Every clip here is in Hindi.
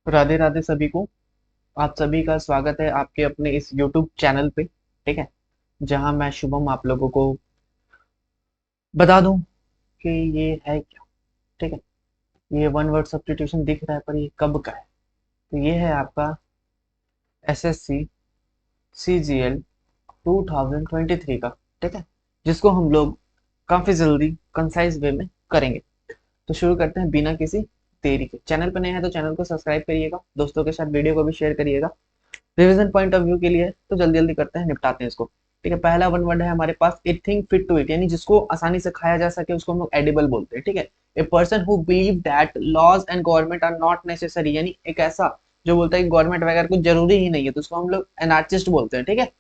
राधे राधे सभी को। आप सभी का स्वागत है आपके अपने इस YouTube चैनल पे। ठीक है, जहां मैं शुभम आप लोगों को बता दूं कि ये है क्या। ठीक है, ये वन वर्ड सब्स्टिट्यूशन दिख रहा है पर ये कब का है। तो ये है आपका SSC CGL 2023 का। ठीक है, जिसको हम लोग काफी जल्दी कंसाइज वे में करेंगे। तो शुरू करते हैं बिना किसी देरी के। चैनल पर नए हैं तो चैनल को सब्सक्राइब करिएगा, दोस्तों के साथ वीडियो को भी शेयर करिएगा। रिवीजन पॉइंट ऑफ व्यू के लिए तो जल्दी जल्दी करते हैं, निपटाते हैं इसको। ठीक है, पहला वन वर्ड है हमारे पास a thing fit to it, यानी जिसको आसानी से खाया जा सके उसको हम लोग एडिबल बोलते हैं। ठीक है, a person who believe that laws and government are not necessary, यानी एक ऐसा जो बोलता है कि गवर्नमेंट वगैरह कुछ जरूरी ही नहीं है, तो उसको हम लोग एनार्चिस्ट बोलते हैं। ठीक है,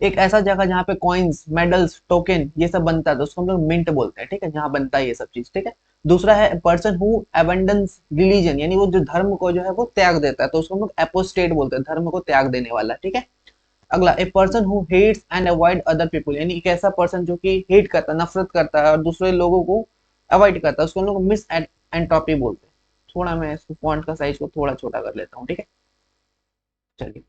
एक ऐसा जगह जहाँ पे कॉइन्स, मेडल्स, टोकन ये सब बनता है तो उसको हम लोग मिंट बोलते हैं। ठीक है, जहाँ बनता है ये सब चीज। ठीक है, दूसरा है पर्सन हु अबंडन्स रिलीजन, यानी वो जो धर्म को जो है वो त्याग देता है, तो उसको हम लोग एपोस्टेट बोलते हैं, धर्म को त्याग देने वाला। ठीक है, अगला a person who hates and avoid other people, यानी एक ऐसा पर्सन जो कि हेट करता है, नफरत करता है और दूसरे लोगों को अवॉइड करता है, उसको हम लोग मिस एंट्रोपी बोलते हैं। थोड़ा मैं इसको फॉन्ट का साइज को थोड़ा छोटा कर लेता हूँ। ठीक है, चलिए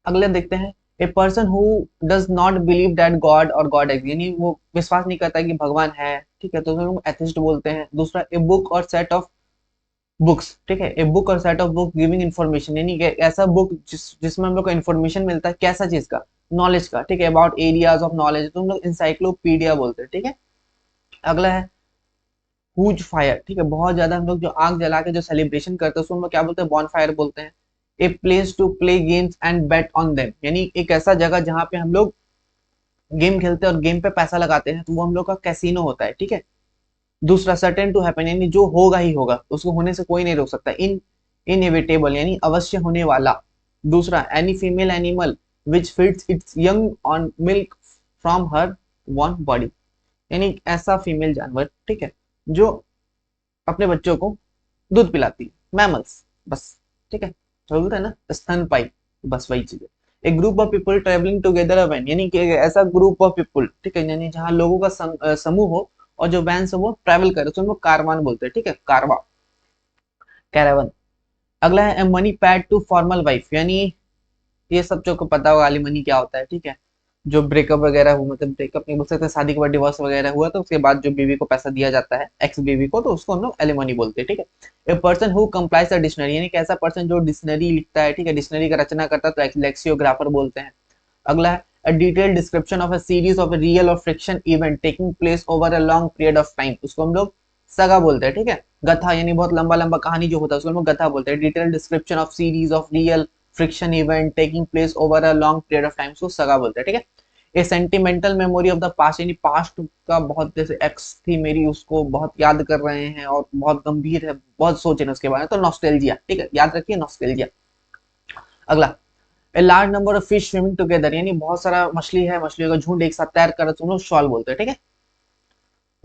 अगले देखते हैं। ए person who does not believe that God और गॉड एग्जिस्ट, यानी वो विश्वास नहीं करता कि भगवान है। ठीक है, तो हम लोग एथिस्ट बोलते हैं। दूसरा ए बुक और सेट ऑफ बुक्स। ठीक है, ए बुक और set of book giving information, यानी कि ऐसा बुक जिसमें हम लोग को इन्फॉर्मेशन मिलता है, कैसा चीज का, नॉलेज का। ठीक है, अबाउट एरियाज ऑफ नॉलेज, तो हम लोग इंसाइक्लोपीडिया बोलते हैं। ठीक है, अगला है हुज फायर। ठीक है, बहुत ज्यादा हम लोग जो आग जला के जो सेलिब्रेशन करते हैं उसको हम लोग क्या बोलते हैं, बॉन फायर बोलते हैं। A place to play games and bet on them, यानी एक ऐसा जगह जहाँ पे हम लोग गेम खेलते हैं और गेम पे पैसा लगाते हैं, तो वो हम लोग का कैसीनो होता है। ठीक है, दूसरा सर्टेन टू हैपन, यानी जो होगा ही होगा, उसको होने से कोई नहीं रोक सकता। इनएविटेबल, यानी अवश्य होने वाला। दूसरा any female animal which feeds it's young on milk from her one body, यानी ऐसा फीमेल जानवर। ठीक है, जो अपने बच्चों को दूध पिलाती है, मैमल्स बस। ठीक है, तो बोलते हैं ना स्तनपायी, बस वही चीज है। एक group of people travelling together a van, यानी कि ऐसा ग्रुप ऑफ पीपल। ठीक है, यानी जहाँ लोगों का समूह हो और जो वैन से वो ट्रैवल करे उसको हम लोग कारवान बोलते हैं। ठीक है, कारवा, कैरावन। अगला है money paid to former wife, यानी ये सब जो को पता होगा एलिमनी क्या होता है। ठीक है, जो ब्रेकअप वगैरह हुआ, मतलब ब्रेकअप नहीं बोल सकते, शादी के बाद डिवोर्स वगैरह हुआ तो उसके बाद जो बीवी को पैसा दिया जाता है, एक्स बीवी को, तो उसको हम लोग एलिमनी बोलते हैं। ठीक है, a person who complies the dictionary, यानी कैसा पर्सन जो डिक्शनरी लिखता है। ठीक है, डिक्शनरी का रचना करता है तो लेक्सियोग्राफर बोलते हैं। अगला है a detailed description of a series of real और fiction event taking place over a long period of time, उसको हम लोग सगा बोलते हैं। ठीक है, गथा, यानी बहुत लंबा लंबा कहानी जो होता है उसको हम लोग गथा बोलते हैं। Detailed description of series of real fiction event taking place over a long period of time, उसको सगा बोलते हैं। ठीक है, a sentimental memory of the past, यानी पास्ट का बहुत, जैसे एक्स थी मेरी, उसको बहुत याद कर रहे हैं और बहुत गंभीर है, बहुत सोच रहे हैं उसके बारे में, तो नॉस्टैल्जिया। ठीक है, याद रखिए नॉस्टैल्जिया। अगला a large number of fish swimming together, यानी बहुत सारा मछली है, मछलियों का झुंड एक साथ तैर कर तुम लोग शॉल बोलते हैं। ठीक है,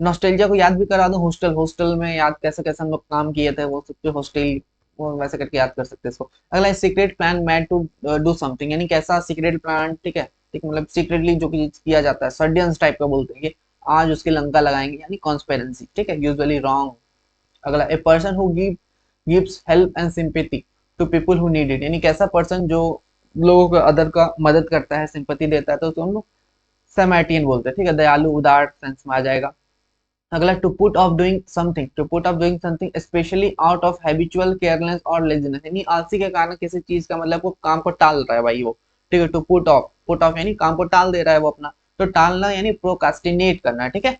नॉस्टैल्जिया को याद भी करा दो, हॉस्टल, हॉस्टल में याद कैसे कैसे हम लोग काम किए थे, वो सब हॉस्टल, वो वैसे करके याद कर सकते हैं इसको। अगला secret plan made to do something, यानी कैसा सीक्रेट प्लान। ठीक है, ठीक, मतलब सीक्रेटली जो किया जाता है, सर्डियंस टाइप का बोलते हैं कि आज उसकी लंका लगाएंगे, यानी कॉन्स्पेरेंसी। ठीक है, यूजुअली रॉन्ग। अगला a person who gives help and sympathy to people who need it, यानी कैसा पर्सन जो लोगों को अदर का मदद करता है, सिंपैथी देता है, तो उसको हम लोग सैमार्टियन बोलते हैं। ठीक है, दयालु, उदार सेंस में आ जाएगा। अगला to put off doing something, to put off doing something especially out of habitual careless और लेजीनेस, यानी आलसी के कारण किसी चीज का, मतलब वो काम को टाल रहा है भाई वो। ठीक है, to put off, put off यानी काम को टाल दे रहा है वो अपना, तो टालना यानी प्रोकास्टिनेट करना। ठीक है,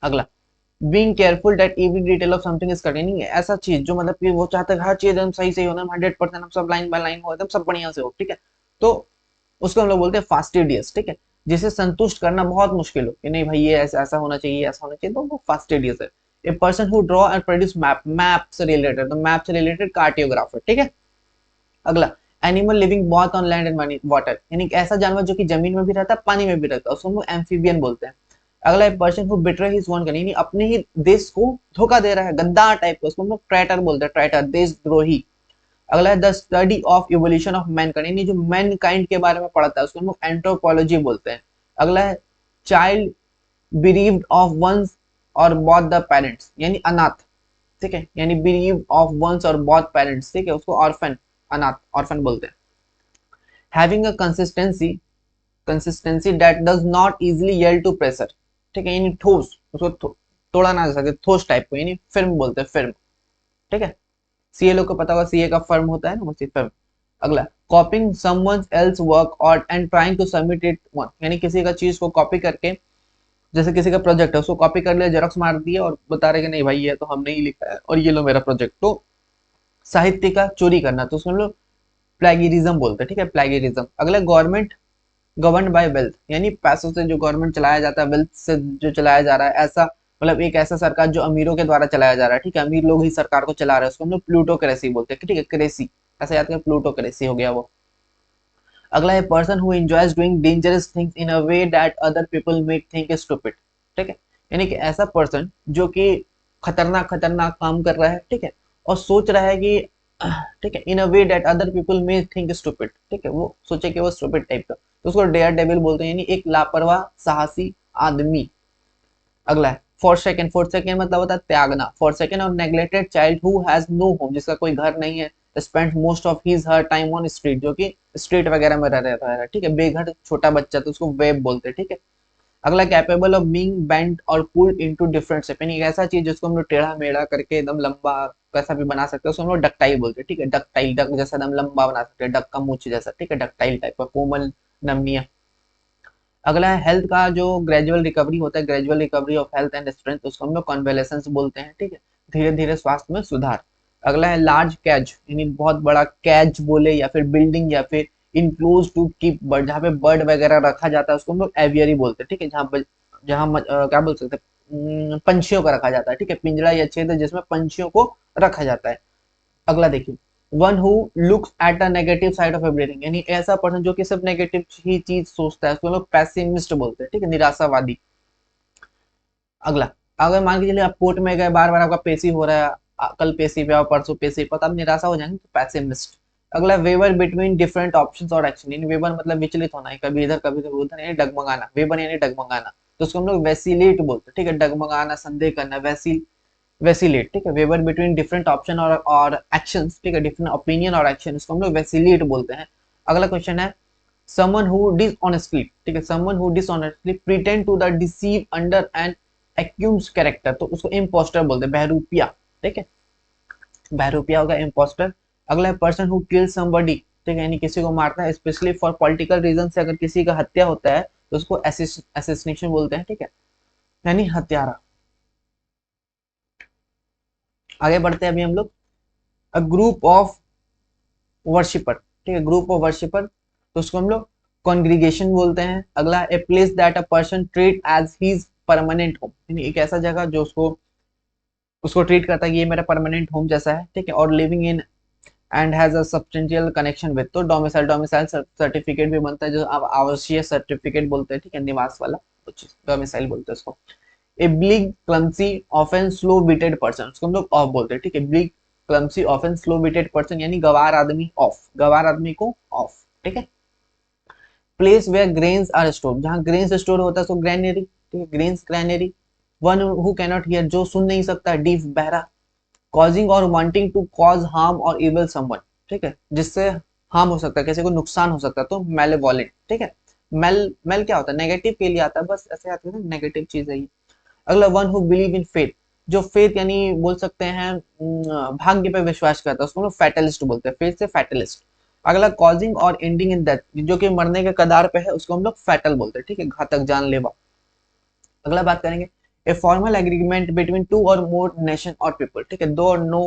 अगला being careful that every detail of something is correct, नहीं ऐसा चीज जो मतलब कि वो चाहता है हर चीज एकदम सही सही होना, 100% हम सब लाइन बाय लाइन हो, एकदम सब बढ़िया से हो। ठीक है, तो उसको हम लोग बोलते हैं फास्टिडियस। ठीक है, जिसे संतुष्ट करना बहुत मुश्किल हो कि नहीं भाई ये ऐसा ऐसा होना चाहिए, ऐसा होना चाहिए, तो वो फास्टिडियस है। A person who draw and produce map, map से रिलेटेड, तो मैप से रिलेटेड कार्टियोग्राफर। ठीक है, अगला animal living both on land and water, यानी ऐसा जानवर जो कि जमीन में भी रहता है, पानी में भी रहता है, उसको हम लोग एम्फीबियन बोलते हैं। अगला person who betray his own country, यानी अपने ही देश को धोखा दे रहा है, गद्दार टाइप का, उसको हम लोग ट्रैटर बोलते हैं, ट्रैटर, देशद्रोही। अगला है the study of evolution of Mankind, यानी जो मैनकाइंड के बारे में पढ़ता है उसको हम लोग एंथ्रोपोलॉजी बोलते हैं। अगला है चाइल्ड बिरीव्ड ऑफ वंस और बोथ द पेरेंट्स, यानी अनाथ। ठीक है, यानी bereaved of one's और both parents, ठीक है, उसको ऑर्फन, अनाथ, ऑर्फन बोलते हैं। Having a consistency that does not easily yield to pressure, ठीक है, यानी ठोस, उसको तोड़ा ना जा सके, ठोस टाइप को, यानी फिल्म बोलते हैं, फिल्म, ठीक है। सीए लोग को पता होगा, सीए का फर्म होता है ना, उसी फिल्म। अगला, कॉपिंग समवन एल्स वर्क और and trying to submit it one, यानी किसी का चीज को कॉपी करके, जैसे किसी का प्रोजेक्ट है, उसको कॉपी कर लिया, जेरॉक्स मार दिया और बता रहे कि नहीं भाई ये तो हमने ही लिखा है और ये लो मेरा प्रोजेक्ट, तो साहित्य का चोरी करना, तो उसमें हम लोग प्लेगियरिज्म बोलते हैं, ठीक है, प्लेगियरिज्म। अगला, गवर्नमेंट गवर्न बाय वेल्थ, यानी पैसों से जो गवर्नमेंट चलाया जाता है, वेल्थ से जो चलाया जा रहा है, ऐसा मतलब एक ऐसा सरकार जो अमीरों के द्वारा चलाया जा रहा है, ठीक है, अमीर लोग ही सरकार को चला रहे हैं, उसको हम लोग प्लूटोक्रेसी बोलते हैं, ठीक है, क्रेसी, ऐसा याद करें, प्लूटोक्रेसी हो गया वो। अगला है person who enjoys doing dangerous things in a way that other people may think is stupid, ठीक है, यानी कि ऐसा पर्सन जो कि खतरनाक खतरनाक काम कर रहा है, ठीक है, और सोच रहा है कि ठीक है, in a way that other people may think stupid, ठीक है, वो सोचे कि वो स्टूपिड टाइप का, तो उसको डेयर डेविल बोलते हैं, यानी एक लापरवाह साहसी आदमी। अगला है फॉर सेकेंड मतलब होता है त्यागना, फॉर सेकेंड और neglected child who has no home, जिसका कोई घर नहीं है, spend most of his her time on street, जो कि स्ट्रीट वगैरह में रह रहता है, ठीक है, बेघर छोटा बच्चा, तो उसको वेब बोलते हैं, ठीक है। अगला, कैपेबल ऑफ बीइंग बेंट और पुल्ड इनटू डिफरेंट शेप, यानी एक ऐसा चीज जिसको हम लोग टेढ़ा मेढ़ा करके एकदम लंबा कैसा भी बना सकते हैं, उसको हम लोग डक्टाइल बोलते हैं, ठीक है, डक्टाइल, डक जैसा एकदम लंबा बना सकते हैं, डक का मूंछ जैसा, ठीक है, डक्टाइल टाइप का, कोमल, नमनीय। अगला है हेल्थ का जो ग्रेजुअल रिकवरी होता है, gradual recovery of health and strength, उसको हम लोग कॉन्वेलेसेंस बोलते हैं, ठीक है, धीरे धीरे स्वास्थ्य में सुधार। अगला है लार्ज कैज, यानी बहुत बड़ा कैज बोले या फिर बिल्डिंग या फिर इनक्लोज टू कीप बर्ड, जहाँ पे बर्ड वगैरह रखा जाता है, उसको हम लोग एवियरी बोलते हैं, ठीक है, जहाँ क्या बोल सकते हैं, पंछियों का रखा जाता है, ठीक है, पिंजरा या छेद जिसमें पंछियों को रखा जाता है। अगला देखिए, one who looks at a negative side of everything, यानी ऐसा पर्सन जो कि सिर्फ नेगेटिव ही चीज सोचता है, उसको लोग पैसिमिस्ट बोलते हैं, ठीक है, निराशावादी। अगला, अगर मान के चलिए आप कोर्ट में गए, बार बार आपका पेशी हो रहा है, कल पेशी पे आओ, परसों पेशी पे, तो आप निराशा हो जाएंगे, तो पैसिमिस्ट। अगला, वेवर बिटवीन डिफरेंट ऑप्शंस और एक्शन, यानी वेवर मतलब विचलित होना है, कभी इधर कभी उधर, यानी डगमगाना, वेवर यानी डगमगाना, तो उसको हम लोग वैसिलेट बोलते हैं, ठीक है, डगमगाना, संदेह करना, वैसिलेट, ठीक है, वेवर बिटवीन डिफरेंट ऑप्शन और एक्शंस, ठीक है, डिफरेंट ओपिनियन और एक्शन, इसको हम लोग वैसिलेट बोलते हैं। अगला क्वेश्चन है someone who dishonestly, ठीक है, someone who dishonestly pretend to the deceive under an accused character, तो उसको इम्पोस्टर बोलते हैं, बहरूपिया, ठीक है, बहरूपिया होगा इम्पोस्टर। अगला है पर्सन हु किल समबडी, ठीक है, यानी किसी को मारता है, स्पेशली फॉर पॉलिटिकल रीजन से अगर किसी का हत्या होता है तो उसको एसिस्नेशन बोलते हैं, ठीक है, यानी हत्यारा। आगे बढ़ते हैं अभी हम लोग, अ ग्रुप ऑफ वर्शिपर, ठीक है, ग्रुप ऑफ वर्शिपर, तो उसको हम लोग कॉन्ग्रीगेशन बोलते हैं। अगला, a place that a person treat as his permanent home, यानी एक ऐसा जगह जो उसको उसको ट्रीट करता है कि ये मेरा परमानेंट होम जैसा है, ठीक है, और living in and has a substantial connection with, तो डोमिसाइल, डोमिसाइल सर्टिफिकेट भी बनता है, जो आप आवासीय सर्टिफिकेट बोलते हैं, ठीक है, निवास वाला कुछ डोमिसाइल बोलते हैं उसको। ए ब्लिग क्लमसी ऑफन स्लो बीटेड पर्सन, उसको हम लोग ऑफ बोलते हैं, ठीक है, ब्लिग क्लमसी ऑफन स्लो बीटेड पर्सन, यानी गवार आदमी, ऑफ, गवार आदमी को ऑफ, ठीक है। Place where grains are store, जहाँ ग्रेन्स स्टोर होता है, सो ग्रैनरी, ठीक है, grains granary. One who cannot hear, जो सुन नहीं सकता, डीफ बहरा। कॉजिंग और वांटिंग टू कॉज हार्म और इविल समवन, ठीक है, जिससे हार्म हो सकता है, किसी को नुकसान हो सकता है, तो मेलेवोलेंट, ठीक है। मेल क्या होता है, नेगेटिव के लिए आता है, बस ऐसे आते हैं, नेगेटिव चीज है ये। अगला, one who believe in faith, जो फेथ यानी बोल सकते हैं भाग्य पे विश्वास करता है, उसको लोग फैटलिस्ट बोलते हैं, फेथ से फैटलिस्ट। अगला, कॉजिंग और एंडिंग इन डेथ, जो कि मरने के कगार पे है, उसको हम लोग फैटल बोलते हैं, ठीक है, घातक, जानलेवा। अगला बात करेंगे, a formal agreement between two और मोर नेशन और पीपल, ठीक है, दो और नो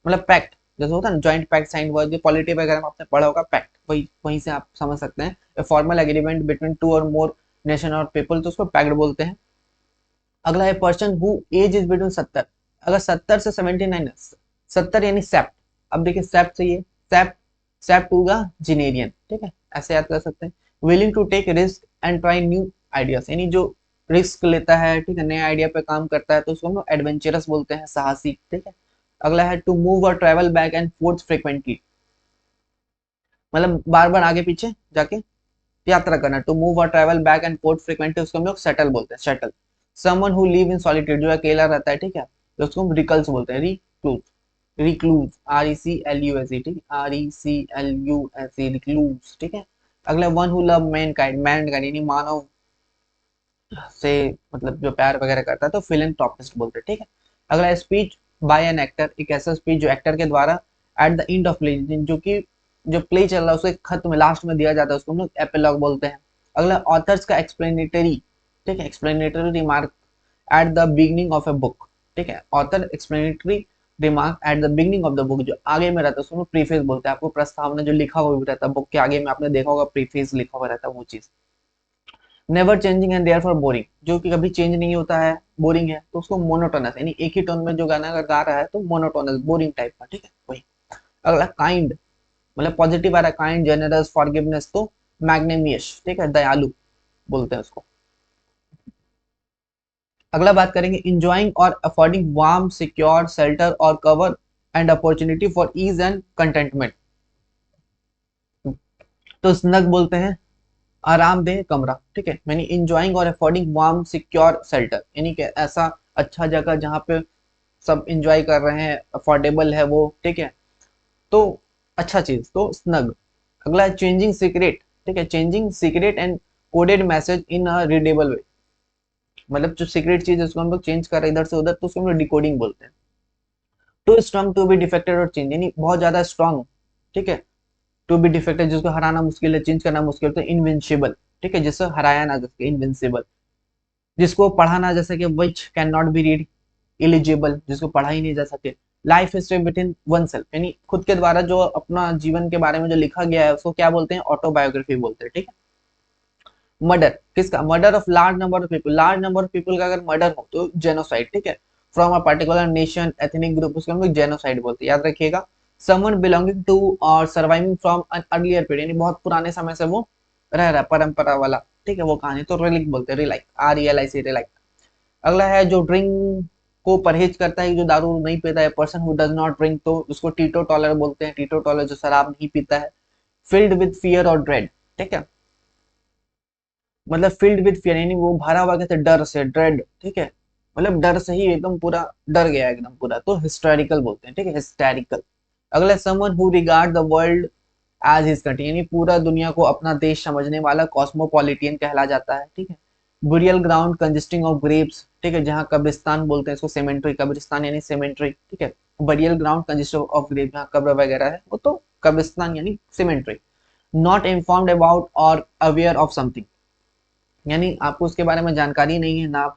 मतलब पैक्ट, जैसे होता है ना जॉइंट पैक्ट साइन हुआ, जो पॉलिटी वगैरह में आपने पढ़ा होगा, पैक्ट, वही वहीं से आप समझ सकते हैं, a formal agreement between two और मोर नेशन और पीपल, तो उसको पैक्ट बोलते हैं। अगला है person who age is between 70, अगर 70 से 79 है, 70 यानी सेप्ट, अब देखिए सेप्ट से ये सेप्ट, सेप्ट होगा जिनेरियन, ठीक है, ऐसे याद कर सकते हैं। Willing to take risk and try new ideas, यानी जो रिस्क लेता है, ठीक है, नए आइडिया पे काम करता है, तो उसको हम लोग एडवेंचरस बोलते हैं, साहसी, ठीक है। अगला है टू मूव और travel back and fourth frequently, मतलब बार बार आगे पीछे जाके यात्रा करना, टू मूव और travel back and fourth frequently, उसको हम लोग सेटल बोलते हैं, settle. Someone who live in solitude, जो अकेला रहता है, ठीक है, तो उसको हम रिकल्स बोलते हैं, रिक्लूज, रिक्लूज, RECLUSE, ठीक है, RECLUSE, रिक्लूज, ठीक है। अगला one who love Mankind, Mankind यानी मानव से मतलब जो प्यार वगैरह करता है, तो फिलैंथ्रोपिस्ट बोलते हैं, ठीक है। अगला स्पीच बाय एन एक्टर, एक ऐसा स्पीच जो एक्टर के द्वारा at the end of play, जो कि जो प्ले चल रहा है उसके खत्म लास्ट में दिया जाता है, उसको हम लोग एपिलॉग बोलते हैं। अगला ऑथर्स का एक्सप्लेनेटरी, ठीक है, explanatory remark at the beginning of a book, ठीक है, author explanatory remark at the beginning of the book, जो आगे में रहता है उसको प्रीफेस बोलते हैं। आपको प्रस्तावना जो लिखा हुआ भी रहता है बुक के आगे में, आपने देखा होगा प्रीफेस लिखा हुआ रहता है वो चीज। Never changing and therefore boring, जो कि कभी चेंज नहीं होता है, बोरिंग है, तो उसको मोनोटोनस, यानी एक ही टोन में जो गाना अगर गा रहा है तो मोनोटोनस, बोरिंग टाइप का, ठीक है वही। अगला काइंड, मतलब पॉजिटिव आ रहा है, काइंड, जेनरस, फॉरगिवनेस, तो मैग्नेमियस, ठीक है, दयालु बोलते हैं उसको। अगला बात करेंगे इंजॉइंग और अफोर्डिंग वार्म, सिक्योर, शेल्टर और cover and opportunity for ease and contentment, तो स्नग बोलते हैं आरामदेह कमरा, ठीक है, यानी इंजॉइंग और अफोर्डिंग वार्म, सिक्योर, शेल्टर, यानी कि ऐसा अच्छा जगह जहाँ पे सब इंजॉय कर रहे हैं, अफोर्डेबल है वो, ठीक है, तो अच्छा चीज, तो स्नग। अगला है चेंजिंग सीक्रेट, ठीक है, changing secret and coded message in a readable way, मतलब जो सीक्रेट चीज है उसको हम लोग चेंज कर रहे हैं इधर से उधर, तो उसको हम लोग डिकोडिंग बोलते हैं। Too strong to be defected और चेंज, यानी बहुत ज्यादा स्ट्रॉन्ग, ठीक है, टू बी डिफेक्टेड जिसको हराना मुश्किल है, चेंज करना मुश्किल, तो इनविंसिबल, ठीक है, जिससे हराया ना जा सके, इनविंसिबल, जिसको पढ़ा ना जा सके, which can not be read, eligible, जिसको पढ़ा ही नहीं जा सके। Life history with in one self, यानी खुद के द्वारा जो अपना जीवन के बारे में जो लिखा गया है उसको क्या बोलते हैं, ऑटोबायोग्राफी बोलते हैं, ठीक है। मर्डर किसका, murder of large number of people, large number of people का अगर मर्डर हो तो जेनोसाइड, ठीक है, from a particular nation, ethnic group, उसको हम लोग जेनोसाइड बोलते हैं, याद रखिएगा। समवन बिलोंगिंग टू और surviving from an earlier period, यानी बहुत पुराने समय से वो रह रहा है, परंपरा वाला, ठीक है, वो कहानी, तो रिलिक बोलते हैं, रिलाइक, RELIC, रिलाइक। अगला है जो ड्रिंक को परहेज करता है, जो दारू नहीं पीता है, person who does not drink, तो उसको टीटो टॉलर बोलते हैं, टीटो टॉलर जो शराब नहीं पीता है। फिल्ड विद फियर और ड्रेड, ठीक है, मतलब फील्ड विद फियर, यानी वो भरा हुआ कैसे, डर से, ड्रेड, ठीक है, मतलब डर से ही एकदम पूरा डर गया एकदम पूरा, तो हिस्टोरिकल बोलते हैं, ठीक है, हिस्टैरिकल। अगला someone who regard the world as his country, यानी पूरा दुनिया को अपना देश समझने वाला, कॉस्मोपॉलिटियन कहला जाता है, ठीक है। Burial ground consisting of Graves, ठीक है, जहाँ कब्रिस्तान बोलते हैं इसको, सेमेंट्री, कब्रिस्तान यानी सेमेंट्री, ठीक है। Burial ground consist of grave, जहाँ कब्र वगैरह है वो तो कब्रिस्तान यानी सेमेंट्री। नॉट इन्फॉर्म्ड अबाउट और अवेयर ऑफ समथिंग, यानी आपको उसके बारे में जानकारी नहीं है ना, आप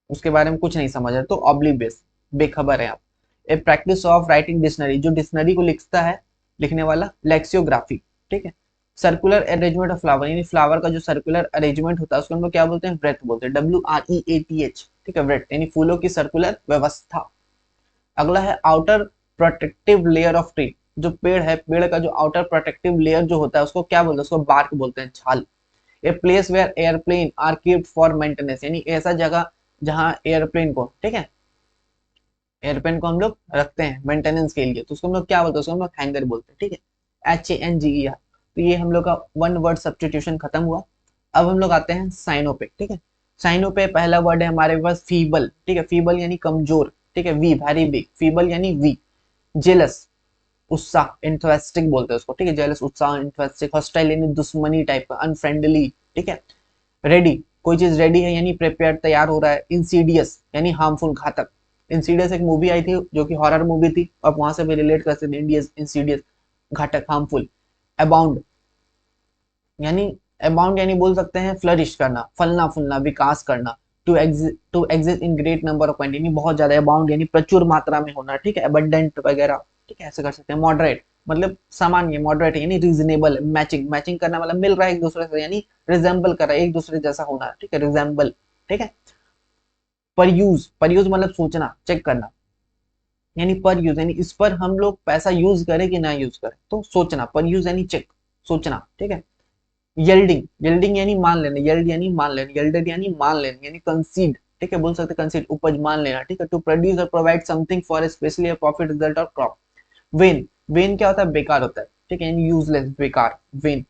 उसके बारे में कुछ नहीं समझ रहे, तो ऑब्लिवियस, बेखबर है आप। ए प्रैक्टिस ऑफ राइटिंग डिक्शनरी, जो डिक्शनरी को लिखता है, लिखने वाला, लेक्सियोग्राफी, ठीक है। सर्कुलर अरेंजमेंट ऑफ फ्लावर, यानी फ्लावर का जो सर्कुलर अरेंजमेंट होता है उसको हम लोग क्या बोलते हैं, व्रेथ बोलते हैं, WREATH, ठीक है, व्रेथ, यानी फूलों की सर्कुलर व्यवस्था। अगला है outer protective layer of tree, जो पेड़ है, पेड़ का जो आउटर प्रोटेक्टिव लेयर जो होता है उसको क्या बोलते हैं, उसको बार्क बोलते हैं, छाल। A place where airplane are keeped for maintenance, यानी ऐसा जगह जहां एयरप्लेन को, ठीक है, एयरप्लेन को हम लोग रखते हैं मेंटेनेंस के लिए, तो उसको हम लोग क्या बोलते हैं, उसको हम लोग हैंगर बोलते हैं, ठीक है, HANGER। तो ये हम लोग का वन वर्ड सब्सटीट्यूशन खत्म हुआ। अब हम लोग आते हैं साइनो पे, ठीक है। साइनो पे पहला वर्ड है हमारे पास फीबल, ठीक है, फीबल यानी कमजोर, ठीक है, वी वेरी बिग, फीबल यानी वीक। जेलस, उत्साह, इंटरेस्टिंग बोलते हैं उसको, ठीक है, जेलस, उत्साह, इंटरेस्टिंग। हॉस्टाइल यानी दुश्मनी टाइप का, अनफ्रेंडली, ठीक है। रेडी, कोई चीज रेडी है यानी प्रिपेयर, तैयार हो रहा है। इंसीडियस यानी हार्मफुल, घातक। इंसीडियस एक मूवी आई थी जो कि हॉरर मूवी थी, आप वहां से भी रिलेट कर सकते हैं, इंसीडियस, घातक, हार्मफुल। अबाउंड यानी, अबाउंड यानी बोल सकते हैं फ्लरिश करना, फलना फूलना, विकास करना। To exist in great number of point, यानी बहुत ज्यादा। अबाउंड यानी प्रचुर मात्रा में होना, ठीक है, अबंडेंट वगैरह, ठीक है, ऐसे कर सकते हैं। मॉडरेट मतलब सामान्य, मॉडरेट यानी रीजनेबल। मैचिंग, मैचिंग करना मतलब मिल रहा है एक दूसरे से, यानी रिजेंबल कर रहा है, एक दूसरे जैसा होना, ठीक है, रिजेंबल, ठीक है। पर यूज, पर यूज मतलब सोचना, चेक करना, यानी पर यूज यानी इस पर हम लोग पैसा यूज करें कि ना यूज करें, तो सोचना, पर यूज यानी चेक, सोचना, ठीक है। यील्डिंग, यील्डिंग यानी मान लेना, यील्ड यानी मान लेना, यील्डेड यानी मान लेना, यानी कंसीड, ठीक है, बोल सकते कंसीड, उपज, मान लेना, ठीक है। टू प्रोड्यूस और provide something for specially a profit, result और क्रॉप। वेन, वेन क्या होता है, बेकार होता है, ठीक है, यानी यूजलेस, बेकार, वेन।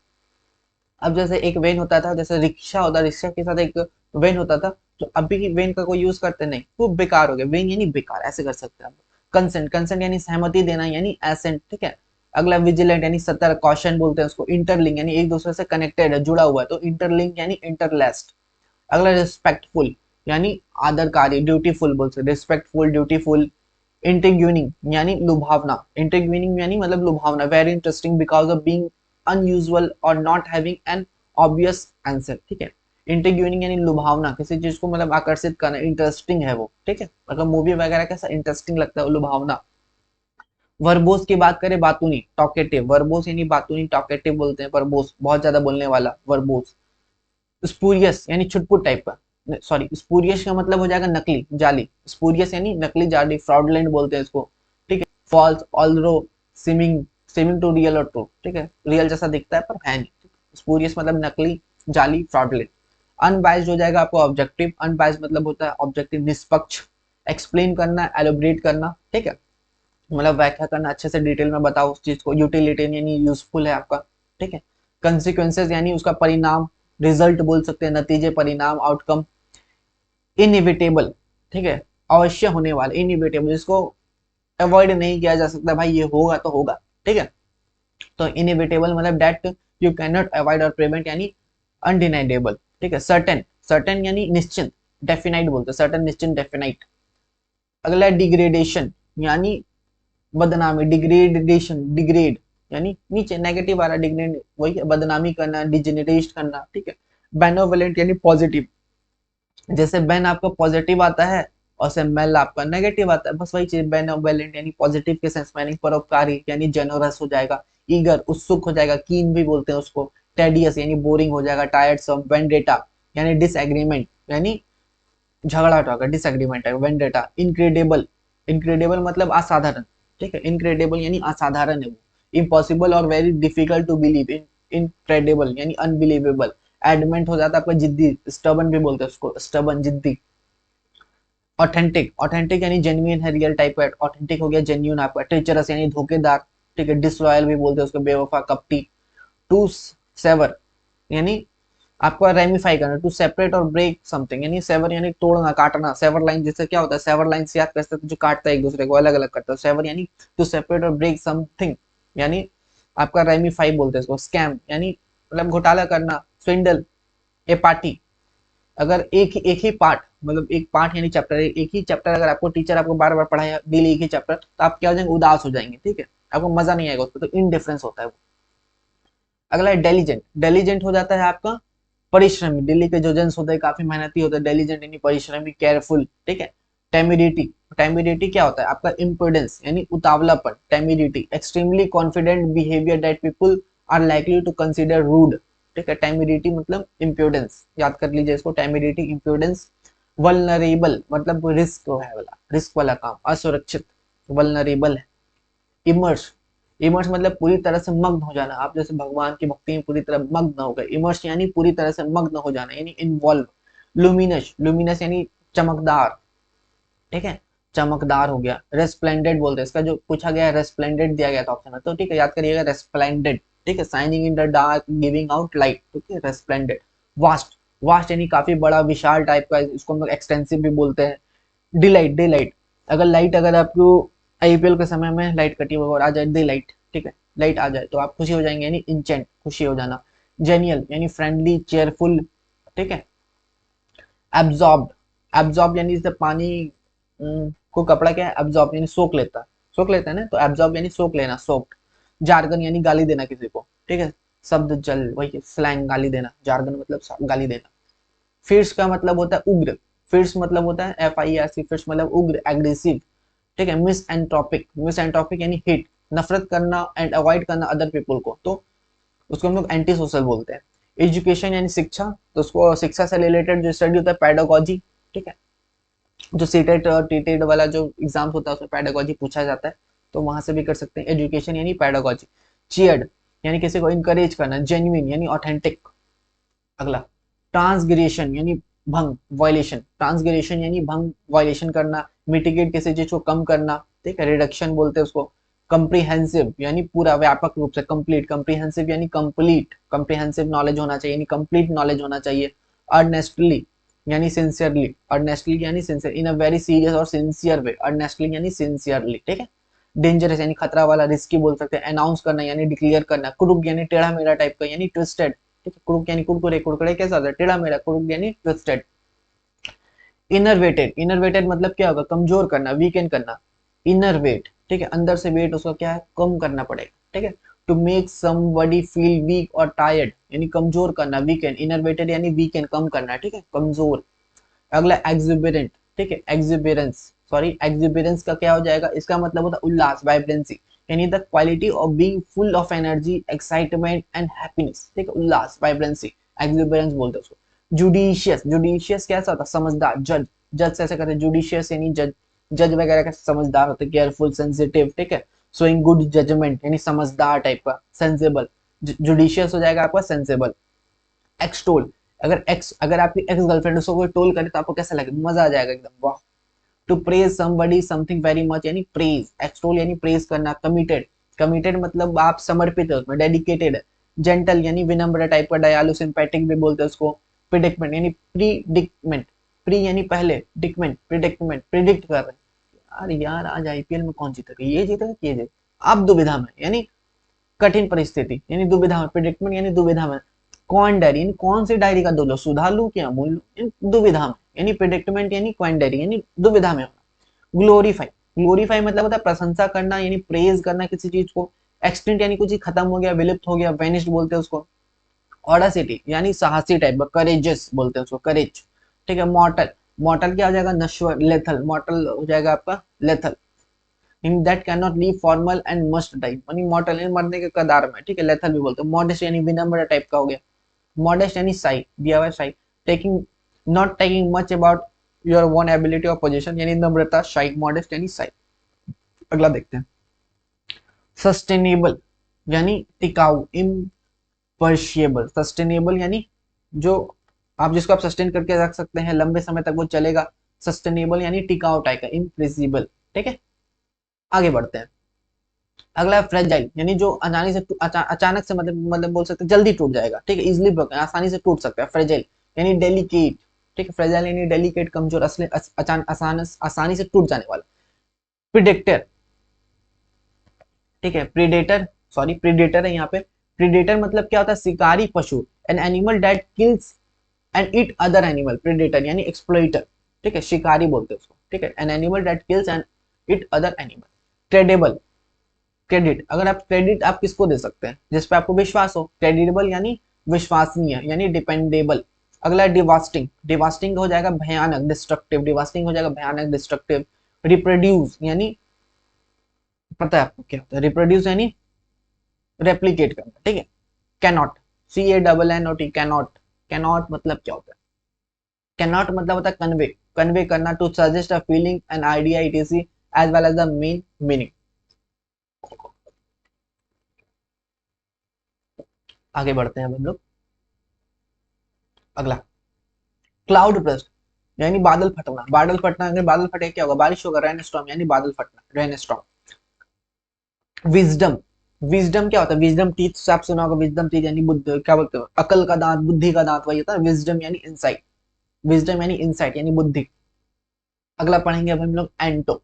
अब जैसे एक वेन होता था, जैसे रिक्शा होता, रिक्शा के साथ एक वेन होता था, तो अभी की वेन का कोई यूज करते नहीं, वो बेकार हो गया, वेन यानी बेकार, ऐसे कर सकते हैं आप। कंसेंट, कंसेंट यानी सहमति देना यानी एसेंट, ठीक है। अगला विजिलेंट यानी सतर्क, कॉशन बोलते हैं उसको। इंटरलिंक यानी एक दूसरे से कनेक्टेड है, जुड़ा हुआ है, तो इंटरलिंक यानी इंटरलेस्ड। अगला रिस्पेक्टफुल यानी आदरकारी, ड्यूटीफुल बोलते हैं, रिस्पेक्टफुल, ड्यूटीफुल। इंट्रिग्यूनिंग यानी लुभावना, इंट्रिग्यूनिंग यानी मतलब लुभावना, very interesting because of being unusual और not having an obvious answer, ठीक है। इंट्रिग्यूनिंग यानी लुभावना, किसी चीज को मतलब आकर्षित करना, इंटरेस्टिंग है वो, ठीक है। अगर मूवी वगैरह कैसा इंटरेस्टिंग लगता है, लुभावना। वर्बोस की बात करें, बातूनी, टॉकेटिव, वर्बोस यानी बातूनी, टॉकेटिव बोलते हैं, वर्बोस बहुत ज्यादा बोलने वाला, वर्बोस। स्पूरियस यानी छुटपुट टाइप का, सॉरी, स्पूरियस का मतलब हो जाएगा नकली, जाली, स्पूरियस यानी नकली, जाली, फ्रॉडलेंट बोलते हैं इसको, ठीक है। False, although, seeming, seeming to real और ट्रू, ठीक है, रियल जैसा दिखता है पर है नहीं। स्पूरियस मतलब नकली, जाली, फ्रॉडलेंट। अनबाइज्ड हो जाएगा आपको ऑब्जेक्टिव, अनबाइज्ड मतलब होता है ऑब्जेक्टिव, निष्पक्ष। एक्सप्लेन करना, एलोबरेट करना, ठीक है, मतलब व्याख्या करना, अच्छे से डिटेल में बताओ उस चीज को। यूटिलिटेरियन यानी यूजफुल है आपका, ठीक है। कंसिक्वेंसेज यानी उसका परिणाम, रिजल्ट बोल सकते हैं, नतीजे, परिणाम, आउटकम। इनएविटेबल, ठीक है, अवश्य होने वाला, इनएविटेबल जिसको अवॉइड नहीं किया जा सकता, भाई ये होगा तो होगा, ठीक है। तो इनएविटेबल मतलब that you can not avoid और प्रिवेंट यानी अनडिनाइडेबल, ठीक है। सर्टेन, सर्टेन यानी निश्चित, डेफिनाइट बोलते हैं, सर्टेन, निश्चित, डेफिनाइट। अगला डिग्रेडेशन यानी बदनामी, डिग्रेडेशन, डिग्रेड यानी नीचे, नेगेटिव आ रहा, डिग्रेड वही है, बदनामी करना, डिजेनरेट करना, ठीक है। बेनोवलेंट यानी पॉजिटिव, जैसे बेन आपका पॉजिटिव आता है और से मेल आपका नेगेटिव आता है, बस वही चीज, बेनोवलेंट यानी पॉजिटिव के सेंस में, परोपकारी यानी जेनरस हो जाएगा। ईगर, उत्सुक हो जाएगा, कीन भी बोलते हैं उसको। टेडियस यानी बोरिंग हो जाएगा, टायर्डसम। वेंडेटा यानी डिसएग्रीमेंट यानी झगड़ा होगा, डिसएग्रीमेंट है वेंडेटा। इनक्रेडिबल, इनक्रेडिबल मतलब असाधारण, ठीक है, इनक्रेडिबल यानी असाधारण है वो। इम्पॉसिबल और very difficult to believe, incredible यानी अनबिलीवेबल। एडमेंट हो जाता है आपका जिद्दी, स्टबन भी बोलते हैं उसको, स्टबन, जिद्दी। ऑथेंटिक, ऑथेंटिक यानी जेन्युइन है, रियल टाइप का, ऑथेंटिक हो गया जेन्युइन आपका। ट्रेचरस यानी धोखेदार, ठीक है। डिसलॉयल भी बोलते हैं उसको, बेवफा, कपटी। टू सेवर यानी आपको रेमिफाई करना, टू सेपरेट और ब्रेक समथिंग यानी सेवर यानी तोड़ना, काटना। सेवर लाइन जैसे क्या होता है, सेवर लाइन से याद करते हैं जो काटता है एक दूसरे को, अलग अलग करता है। सेवर यानी टू सेपरेट और ब्रेक समथिंग यानी आपका रेमिफाई बोलते हैं इसको। स्कैम यानी मतलब घोटाला करना, स्विंडल। ए पार्टी, अगर एक ही पार्ट, मतलब एक पार्ट यानी चैप्टर, एक ही चैप्टर अगर आपको टीचर आपको बार बार पढ़ाया डेली एक ही चैप्टर, तो आप क्या हो जाएंगे, उदास हो जाएंगे, ठीक है, आपको मजा नहीं आएगा उसको, तो इनडिफरेंस होता है वो। अगला है डेलीजेंट, डेलीजेंट हो जाता है आपका परिश्रमी, दिल्ली के जो जेंट्स होते हैं काफी मेहनती होते हैं, डेलीजेंट यानी परिश्रमी, केयरफुल, ठीक है। टेमिडिटी, टेमिडिटी क्या होता है आपका, इम्पोर्टेंस यानी उतावलापन, timidity. Extremely confident behaviour that people are likely to consider rude, ठीक है। टेमिडिटी मतलब इम्प्योर्डेंस, याद कर लीजिए इसको, टेमिडिटी, इम्प्योर्डेंस। वल्नरेबल मतलब रिस्क है वाला, रिस्क वाला काम, असुरक्षित, वल्नरेबल है। इमर्स, इमर्स मतलब पूरी तरह से मग्न हो जाना, आप जैसे भगवान की भक्ति में पूरी तरह मग्न हो गए, इमर्स यानी पूरी तरह से मग्न हो जाना यानी इन्वॉल्व। लुमिनस, लुमिनस यानी चमकदार, ठीक है, चमकदार हो गया। रेस्प्लेंडेड बोलते हैं इसका, जो पूछा गया है रेस्प्लेंडेड दिया गया था ऑप्शन में, तो ठीक है, याद करिएगा रेस्प्लेंडेड, ठीक है। Shining in the dark, giving out light, ठीक है, रेस्प्लेंडेड। वास्ट, वास्ट यानी काफी बड़ा, विशाल टाइप का, इसको हम लोग एक्सटेंसिव भी बोलते हैं। डिलाइट, डिलाइट, अगर लाइट, अगर आपको आईपीएल के समय में लाइट कटी हुई और आ जाए डे लाइट, ठीक है, लाइट आ जाए तो आप खुशी हो जाएंगे यानी इंचेंट, खुशी हो जाना। जेनियल यानी फ्रेंडली, चेयरफुल, ठीक है। एब्जॉर्ब, एब्जॉर्ब यानी जैसे पानी को कपड़ा क्या है, एब्जॉर्ब यानी सोख लेता है, सोख लेता है ना, तो एब्जॉर्ब यानी सोख लेना, सोख। जार्गन यानी गाली देना किसी को, ठीक है, शब्द जल, वही स्लैंग, गाली देना, जार्गन मतलब गाली देना। फिर्स का मतलब होता है उग्र, फिर्स मतलब होता है FIRS, फिर्स मतलब उग्र, एग्रेसिव, ठीक है। मिस एंट्रोपिक, मिस एंट्रोपिक यानी हिट, नफरत करना एंड अवॉइड करना अदर पीपल को, तो उसको हम लोग एंटी सोशल बोलते हैं। एजुकेशन यानी शिक्षा, तो उसको शिक्षा से रिलेटेड जो स्टडी होता है पैडागोजी, ठीक है, जो सीटेट और टीटेट वाला जो एग्जाम होता है उसमें पैडागोजी पूछा जाता है, तो वहां से भी कर सकते हैं। एजुकेशन यानी पैडागोजी। चीयर्ड यानी किसी को इंकरेज करना, जेन्युइन यानी ऑथेंटिक। अगला ट्रांसग्रेशन यानी भंग, वायलेशन, ट्रांसग्रेशन यानी भंग, वायलेशन करना। मिटिगेट किसी चीज को कम करना, ठीक है, रिडक्शन बोलते हैं उसको। कंप्रीहेंसिव यानी पूरा, व्यापक रूप से। कंप्लीट, कंप्रीहेंसिव यानी कंप्लीट, कंप्रीहेंसिव नॉलेज होना चाहिए यानी कंप्लीट नॉलेज होना चाहिए। अर्नेस्टली यानी सिंसियरली, अर्नेस्टली यानी sincere, in a very serious और सिंसियर वे, अर्नेस्टली यानी सिंसियरली, ठीक है। डेंजरस यानी खतरा वाला, रिस्की बोल सकते हैं। अनाउंस करना यानी डिक्लेयर करना। क्रुक यानी टेढ़ा मेढ़ा टाइप का, यानी ट्विस्टेड, ठीक है। क्रुक यानी कुरकुरे, कुरकुरे कैसा होता है, टेढ़ा मेढ़ा। क्रुक यानी ट्विस्टेड। इनरवेटेड, इनरवेटेड मतलब क्या होगा, कमजोर करना, वीकेंड करना। इनर वेट, ठीक है, अंदर से वेट उसका क्या है, कम करना पड़ेगा, ठीक है। To make somebody feel weak और टायर्ड यानी कमजोर करना, वीकेंड। इनरवेटेड यानी वीकेंड, कम करना, ठीक है, कमजोर। अगला एक्सुबेरेंट, ठीक है, एक्सुबेरेंस, सॉरी एक्सुबेरेंस का क्या हो जाएगा, इसका मतलब होता है उल्लास, वाइब्रेंसी, यानी the quality of being full of energy, excitement and happiness, ठीक है, उल्लास, वाइब्रेंसी, एक्सुबेरेंस बोलते हैं उसको। जुडिशियस, जुडिशियस कैसा होता है, समझदार, जज, जज से ऐसे कहते हैं जुडिशियस यानी जज, जज वगैरह का समझदार होते हैं, केयरफुल, सेंसिटिव, ठीक है। शोइंग गुड जजमेंट यानी समझदार टाइप का, सेंसिबल। जुडिशियस हो जाएगा आपका सेंसिबल। एक्सटोल, अगर आपकी एक्स गर्लफ्रेंड उसको कोई टोल करे तो आपको कैसा लगेगा, मजा आ जाएगा एकदम, वाह। To praise somebody something very much यानी प्रेज, एक्सटोल यानी प्रेज करना। कमिटेड, कमिटेड मतलब आप समर्पित है उसमें, डेडिकेटेड है। जेंटल यानी विनम्र टाइप का, दयालु, सिंपैथिक भी बोलते हैं उसको। प्रिडिक्टमेंट यानी प्रीडिक्टमेंट, प्री यानी पहले, डिक्टमेंट प्रिडिक्टमेंट, प्रिडिक्ट कर रहे हैं। अरे यार आज आईपीएल में कौन जीतेगा, ये जीतेगा कि ये जीतेगा, आप दुविधा में यानी कठिन परिस्थिति, यानी दुविधा में। प्रिडिक्टमेंट यानी दुविधा में। कौन डायरी यानी कौन सी डायरी का दो लो, सुधा लू क्या मूल लू, दुविधा में, यानी प्रिडिक्टमेंट यानी कौन डायरी यानी दुविधा में होना। ग्लोरीफाई, ग्लोरीफाई मतलब होता है प्रशंसा करना, यानी प्रेज करना किसी चीज को। एक्सटिंक्ट यानी कुछ खत्म हो गया, विलुप्त हो गया, वेनिस्ड बोलते हैं उसको। ऑडासिटी यानी साहसी टाइप का, करेजियस बोलते हैं उसको, करेज, ठीक है। मॉर्टल, मॉर्टल क्या हो जाएगा, नश्वर, लेथल, मॉर्टल हो जाएगा आपका lethal. In that can not live formal and must die, यानी मॉर्टल यानी मरने के कगार में, ठीक है, लेथल भी बोलते हैं। मॉडेस्ट यानी विनम्र टाइप का हो गया। मॉडेस्ट यानी साई, दिया हुआ Sai. Taking, not taking much about your own ability और पोजीशन, यानी नम्रता, शाई, मॉडेस्ट यानी साई। अगला देखते हैं। सस्टेनेबल यानी टिकाऊ, इम्पर्शियबल। सस्टेनेबल यानी जो आप जिसको आप सस्टेन करके रख सकते हैं, लंबे समय तक वो चलेगा। सस्टेनेबल यानी टिकाऊ टाइप का, इम्प्रेसिबल, ठीक है। आगे बढ़ते हैं। अगला है फ्रेजाइल, यानी जो अचानक से अचानक से मतलब बोल सकते हैं जल्दी टूट जाएगा, ठीक है, इजिली ब्रोकन, आसानी से टूट सकता है। फ्रेजाइल यानी डेलिकेट, ठीक है, फ्रेजाइल यानी डेलिकेट, कमजोर, असली, आसानी से टूट जाने वाला। प्रिडेक्टर, ठीक है, प्रीडेटर, सॉरी प्रीडेटर है यहाँ पे। प्रीडेटर मतलब क्या होता है, शिकारी पशु। An animal that kills and eat other animal, predator यानी एक्सप्लॉइटर, ठीक है, शिकारी बोलते हैं उसको, ठीक है। An animal that kills and eat other animal. Tradable, credit, अगर आप क्रेडिट आप किसको दे सकते हैं, जिस पे आपको विश्वास हो। क्रेडिटेबल यानी विश्वसनीय, यानी डिपेंडेबल। अगला डिवास्टिंग, डिवास्टिंग हो जाएगा भयानक, डिस्ट्रक्टिव, डिवास्टिंग हो जाएगा भयानक, डिस्ट्रक्टिव। रिप्रोड्यूस यानी, पता है आपको क्या होता है रिप्रोड्यूस, यानी रेप्लीकेट करना, ठीक है। कैनॉट, CANNOT, कैनॉट, कैनॉट मतलब क्या होता है, कैनॉट मतलब होता है कन्वे, कन्वे करना, to suggest a feeling an idea etc as well as the main meaning. आगे बढ़ते हैं अब हम लोग। अगला, क्लाउड बर्स्ट यानी बादल फटना, बादल फटना, अगर बादल फटे क्या होगा, बारिश होगा। रेन स्टॉर्म यानी बादल फटना, रेन स्टॉर्म। विजडम, विजडम क्या होता है, विजडम टीथ से आप सुना होगा, विजडम टीथ यानी बुद्ध, क्या बोलते हो, अकल का दांत, बुद्धि का दांत, वही होता है विजडम यानी इंसाइट, विजडम यानी इंसाइट यानी बुद्धि। अगला पढ़ेंगे अब हम लोग एंटो,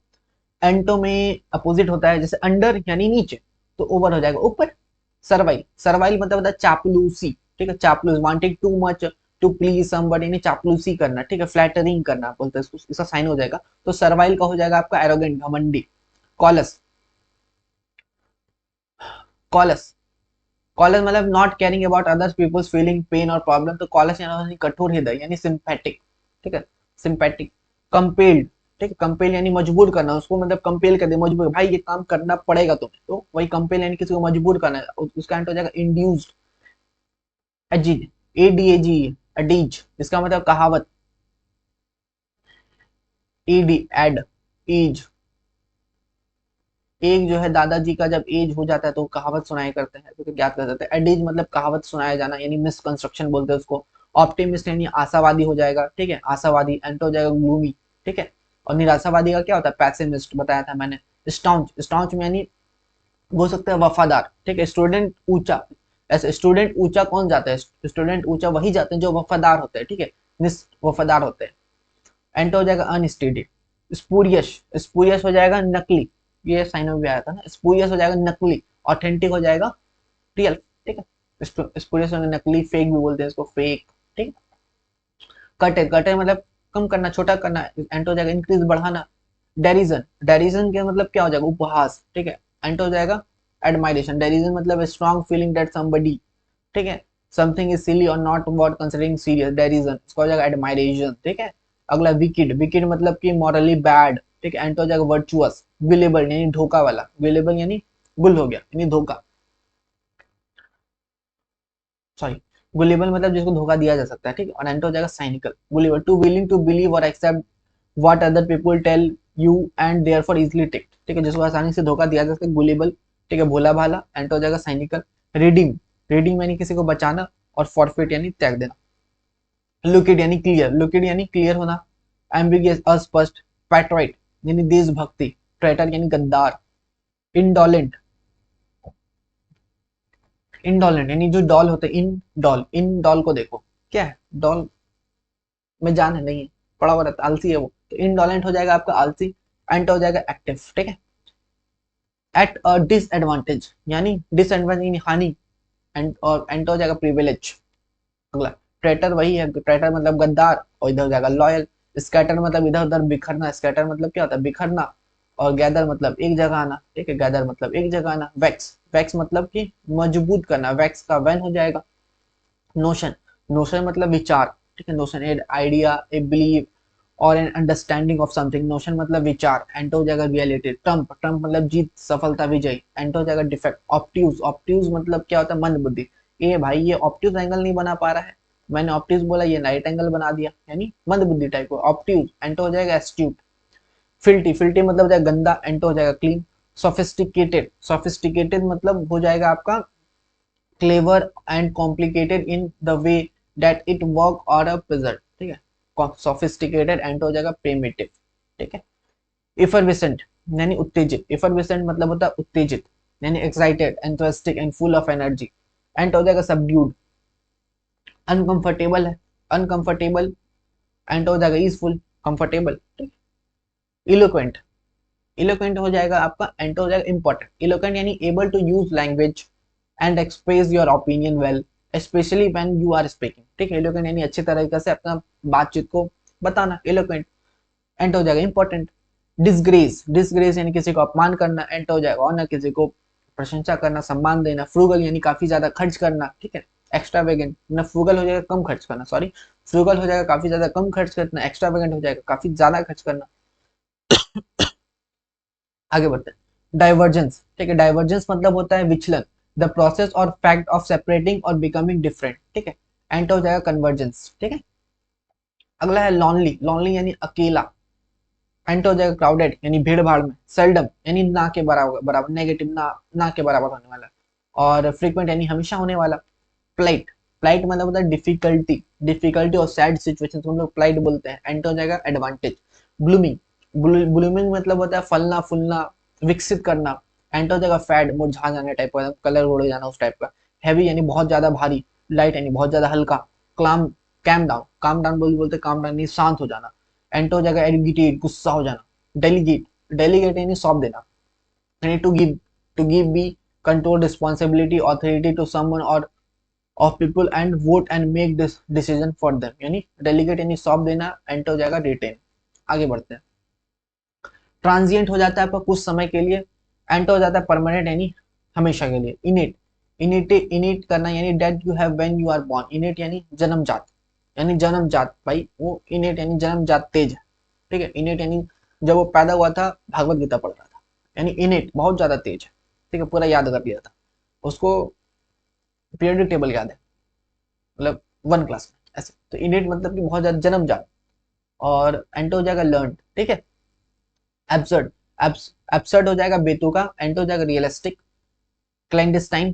एंटो में अपोजिट होता है, जैसे अंडर यानी नीचे, तो ओवर हो जाएगा ऊपर। सर्वाइल, सर्वाइल मतलब होता है चापलूसी, ठीक है, चापलूस, wanting too much to please somebody, यानी चापलूसी करना, ठीक है, फ्लैटरिंग करना बोलते हैं इसको, इसका साइन हो जाएगा। तो सर्वाइल का हो जाएगा आपका एरोगेंट, घमंडी। कॉलस, कॉलस, कॉलस मतलब not caring about others people's feeling, pain और प्रॉब्लम। तो कॉलस यानी कठोर हृदय, यानी सिंपैथिक, ठीक है, सिंपैथिक। कंपेल्ड, ठीक है, कंपेल यानी मजबूर करना उसको, मतलब कंपेल कर दे, मजबूर, भाई ये काम करना पड़ेगा तुम्हें, तो वही कंपेल यानी किसी को मजबूर करना, उसका एंट हो जाएगा इंड्यूस्ड। एजीज, ADAG, एडीज, इसका मतलब कहावत। ED, एड, एज, एक जो है दादाजी का जब एज हो जाता है तो कहावत सुनाया करते हैं, तो याद कर सकते हैं। एडीज मतलब कहावत सुनाया जाना, यानी मिसकंस्ट्रक्शन बोलते हैं उसको। ऑप्टिमिस्ट यानी आशावादी हो जाएगा, ठीक है, आशावादी। एंट हो जाएगा ग्लूमी, ठीक है। और निराशावादी का क्या होता है, पैसिमिस्ट, बताया था मैंने। स्टाउंच, स्टाउंच में यानी हो सकता है वफादार, ठीक है। स्टूडेंट ऊंचा, ऐसे स्टूडेंट ऊंचा कौन जाता है, स्टूडेंट ऊंचा वही जाते हैं जो वफादार होते हैं, ठीक है। वफादार होते हैं। एंटर हो जाएगा अनस्टेडी, स्पूरियस, स्पूरियस हो जाएगा नकली, ये साइन में भी आया था ना, स्पूरियस हो जाएगा नकली, ऑथेंटिक हो जाएगा रियल, ठीक है। स्पूरियस हो नकली, फेक भी बोलते हैं इसको, फेक, ठीक। कटे, कटे मतलब कम करना, छोटा करना, एंटर हो जाएगा इंक्रीज, बढ़ाना। डेरिजन, डेरिजन का मतलब क्या हो जाएगा, उपहास, ठीक है। एंटर हो जाएगा एडमायरेशन, डेरिजन मतलब स्ट्रॉन्ग फीलिंग दैट समबडी, ठीक है, समथिंग इज सिली और नॉट वर्थ कंसिडरिंग सीरियस, डेरिजन, इसका हो जाएगा एडमायरेशन, ठीक है। अगला विकेड, विकेड मतलब कि मॉरली बैड, ठीक है। एंटर हो जाएगा वर्चुअस, गुलेबल यानी धोखा वाला, गुलेबल यानी गुल हो गया यानी धोखा, सॉरी, गुलेबल मतलब जिसको धोखा दिया जा सकता है, ठीक है। और एंटर हो जाएगा cynical, gullible too willing to believe or accept what other people tell you and therefore easily tricked, ठीक है, जिसको आसानी से धोखा दिया जा सकता है, गुलेबल, ठीक है, भोला भाला। एंटर हो जाएगा साइनिकल। रीडिंग, रीडिंग यानी किसी को बचाना, और फॉरफिट यानी त्याग देना। लुकिड यानी क्लियर, लुकिड यानी क्लियर होना, एम्बिगियस अस्पष्ट, पैट्राइट यानी देशभक्ति, ट्रेटर यानी गद्दार, इंडोलेंट, इंडोलेंट यानी जो डॉल होते हैं, इन डॉल, इन डॉल को देखो क्या है, डॉल में जान है नहीं है, पड़ा हुआ रहता, आलसी है वो, तो इंडोलेंट हो जाएगा आपका आलसी। एंटर हो जाएगा एक्टिव, ठीक है। एट अ डिसएडवांटेज यानी डिसएडवांटेज यानी हानि, एंड और एंटर हो जाएगा प्रिविलेज। अगला ट्रेटर वही है, ट्रेटर मतलब गद्दार, और इधर हो जाएगा लॉयल। स्कैटर मतलब इधर उधर बिखरना, स्कैटर मतलब क्या होता है, बिखरना। और गैदर मतलब एक जगह आना, ठीक है, गैदर मतलब एक जगह आना। वैक्स, वैक्स मतलब कि मजबूत करना, वैक्स का वैन हो जाएगा। नोशन, नोशन मतलब विचार, ठीक है, नोशन एड आइडिया, ए बिलीव और an understanding of something, notion मतलब विचार। एंटर हो जाएगा रियलिटी। ट्रम्प, ट्रम्प मतलब जीत, सफलता, विजय। एंटर हो जाएगा डिफेक्ट। ऑप्ट्यूज, ऑप्ट्यूज मतलब क्या होता है, मंद बुद्धि। ये भाई ये ऑप्ट्यूज एंगल नहीं बना पा रहा है, मैंने ऑप्ट्यूज बोला, ये राइट एंगल बना दिया, यानी मंद बुद्धि टाइप को ऑप्ट्यूज। एंटर हो जाएगा एस्ट्यूट। फिल्टी, फिल्टी मतलब हो जाएगा गंदा। एंटर हो जाएगा क्लीन। सोफिस्टिकेटेड, सोफिस्टिकेटेड मतलब हो जाएगा आपका clever and complicated in the way that it work और अ प्रेजेंट, ठीक है। सोफिस्टिकेटेड एंड हो जाएगा प्रिमिटिव, ठीक है। इफरविसेंट यानी उत्तेजित, इफरविसेंट मतलब होता है उत्तेजित, यानी excited, enthusiastic and full of energy. And हो जाएगा सबड्यूड। अनकंफर्टेबल है, अनकंफर्टेबल। एंड हो जाएगा ईजफुल, कंफर्टेबल, ठीक। इलोक्वेंट, इलोक्वेंट हो जाएगा आपका, एंटर हो जाएगा इंपॉर्टेंट। इलोक्वेंट यानी able to use language and express your opinion well, especially when you are speaking, ठीक है। इलोक्वेंट यानी अच्छी तरीके से अपना बातचीत को बताना, इलोक्वेंट। एंटर हो जाएगा इंपॉर्टेंट। डिसग्रेस, डिसग्रेस यानी किसी को अपमान करना। एंटर हो जाएगा ऑनर, किसी को प्रशंसा करना, सम्मान देना। फ्रूगल यानी काफी ज्यादा खर्च करना, ठीक है। एक्स्ट्रावेगेंट मतलब फ्रूगल हो जाएगा कम खर्च करना, सॉरी, फ्रूगल हो जाएगा काफी ज्यादा कम खर्च करना, एक्स्ट्रावेगेंट हो जाएगा काफी ज्यादा खर्च करना। आगे बढ़ते हैं। डाइवर्जेंस, ठीक है, डाइवर्जेंस मतलब होता है विचलन, द प्रोसेस और फैक्ट ऑफ सेपरेटिंग और बिकमिंग डिफरेंट, ठीक है। एंटर हो जाएगा कन्वर्जेंस, ठीक है। अगला है लॉनली, लॉनली यानी अकेला। एंटर हो जाएगा क्राउडेड यानी भीड़ भाड़ में। सेल्डम यानी ना के बराबर, बराबर नेगेटिव, ना, ना के बराबर होने वाला। और फ्रीक्वेंट यानी हमेशा होने वाला। प्लाइट, प्लाइट मतलब होता है डिफिकल्टी, डिफिकल्टी और सैड सिचुएशन हम लोग प्लाइट बोलते हैं। एंटर हो जाएगा एडवांटेज। ब्लूमिंग, ब्लूमिंग मतलब होता है फलना फूलना, विकसित करना। एंटर हो जाएगा फैड, मुरझा जाने टाइप का, कलर उड़ जाना उस टाइप का। हैवी यानी बहुत ज्यादा भारी। लाइट यानी बहुत ज्यादा हल्का। Claim, came down, calm down बोलते, काम डाउन यानी शांत हो जाना। एंटर हो जाएगा एडिगिटेट, गुस्सा हो जाना। डेलीगेट, डेलीगेट यानी सौंप देना, यानी to give be control, responsibility, authority to someone or of people and vote and make this decision for them, यानी डेलीगेट यानी सौंप देना। एंटर हो जाएगा रिटेन। आगे बढ़ते हैं। ट्रांजिएंट हो जाता है आपका कुछ समय के लिए। एंटर हो जाता है परमानेंट यानी हमेशा के लिए। इनेट, इनेट, इनेट करना यानी that you have when you are born, innate यानी जन्मजात, यानी जन्मजात भाई वो इनेट यानी जन्मजात तेज, ठीक है। इनेट यानी जब वो पैदा हुआ था भागवत गीता पढ़ रहा था, यानी इनेट बहुत ज्यादा तेज है, ठीक है, पूरा याद कर लिया था उसको, पीरियडिक टेबल याद है, मतलब वन क्लास में ऐसे। तो इनेट मतलब कि बहुत ज्यादा जन्मजात। और एंटर हो जाएगा लर्न, ठीक है। एब्सर्ड, एब्सर्ड हो जाएगा बेतुका। एंटर हो जाएगा रियलिस्टिक। क्लैंडस्टाइन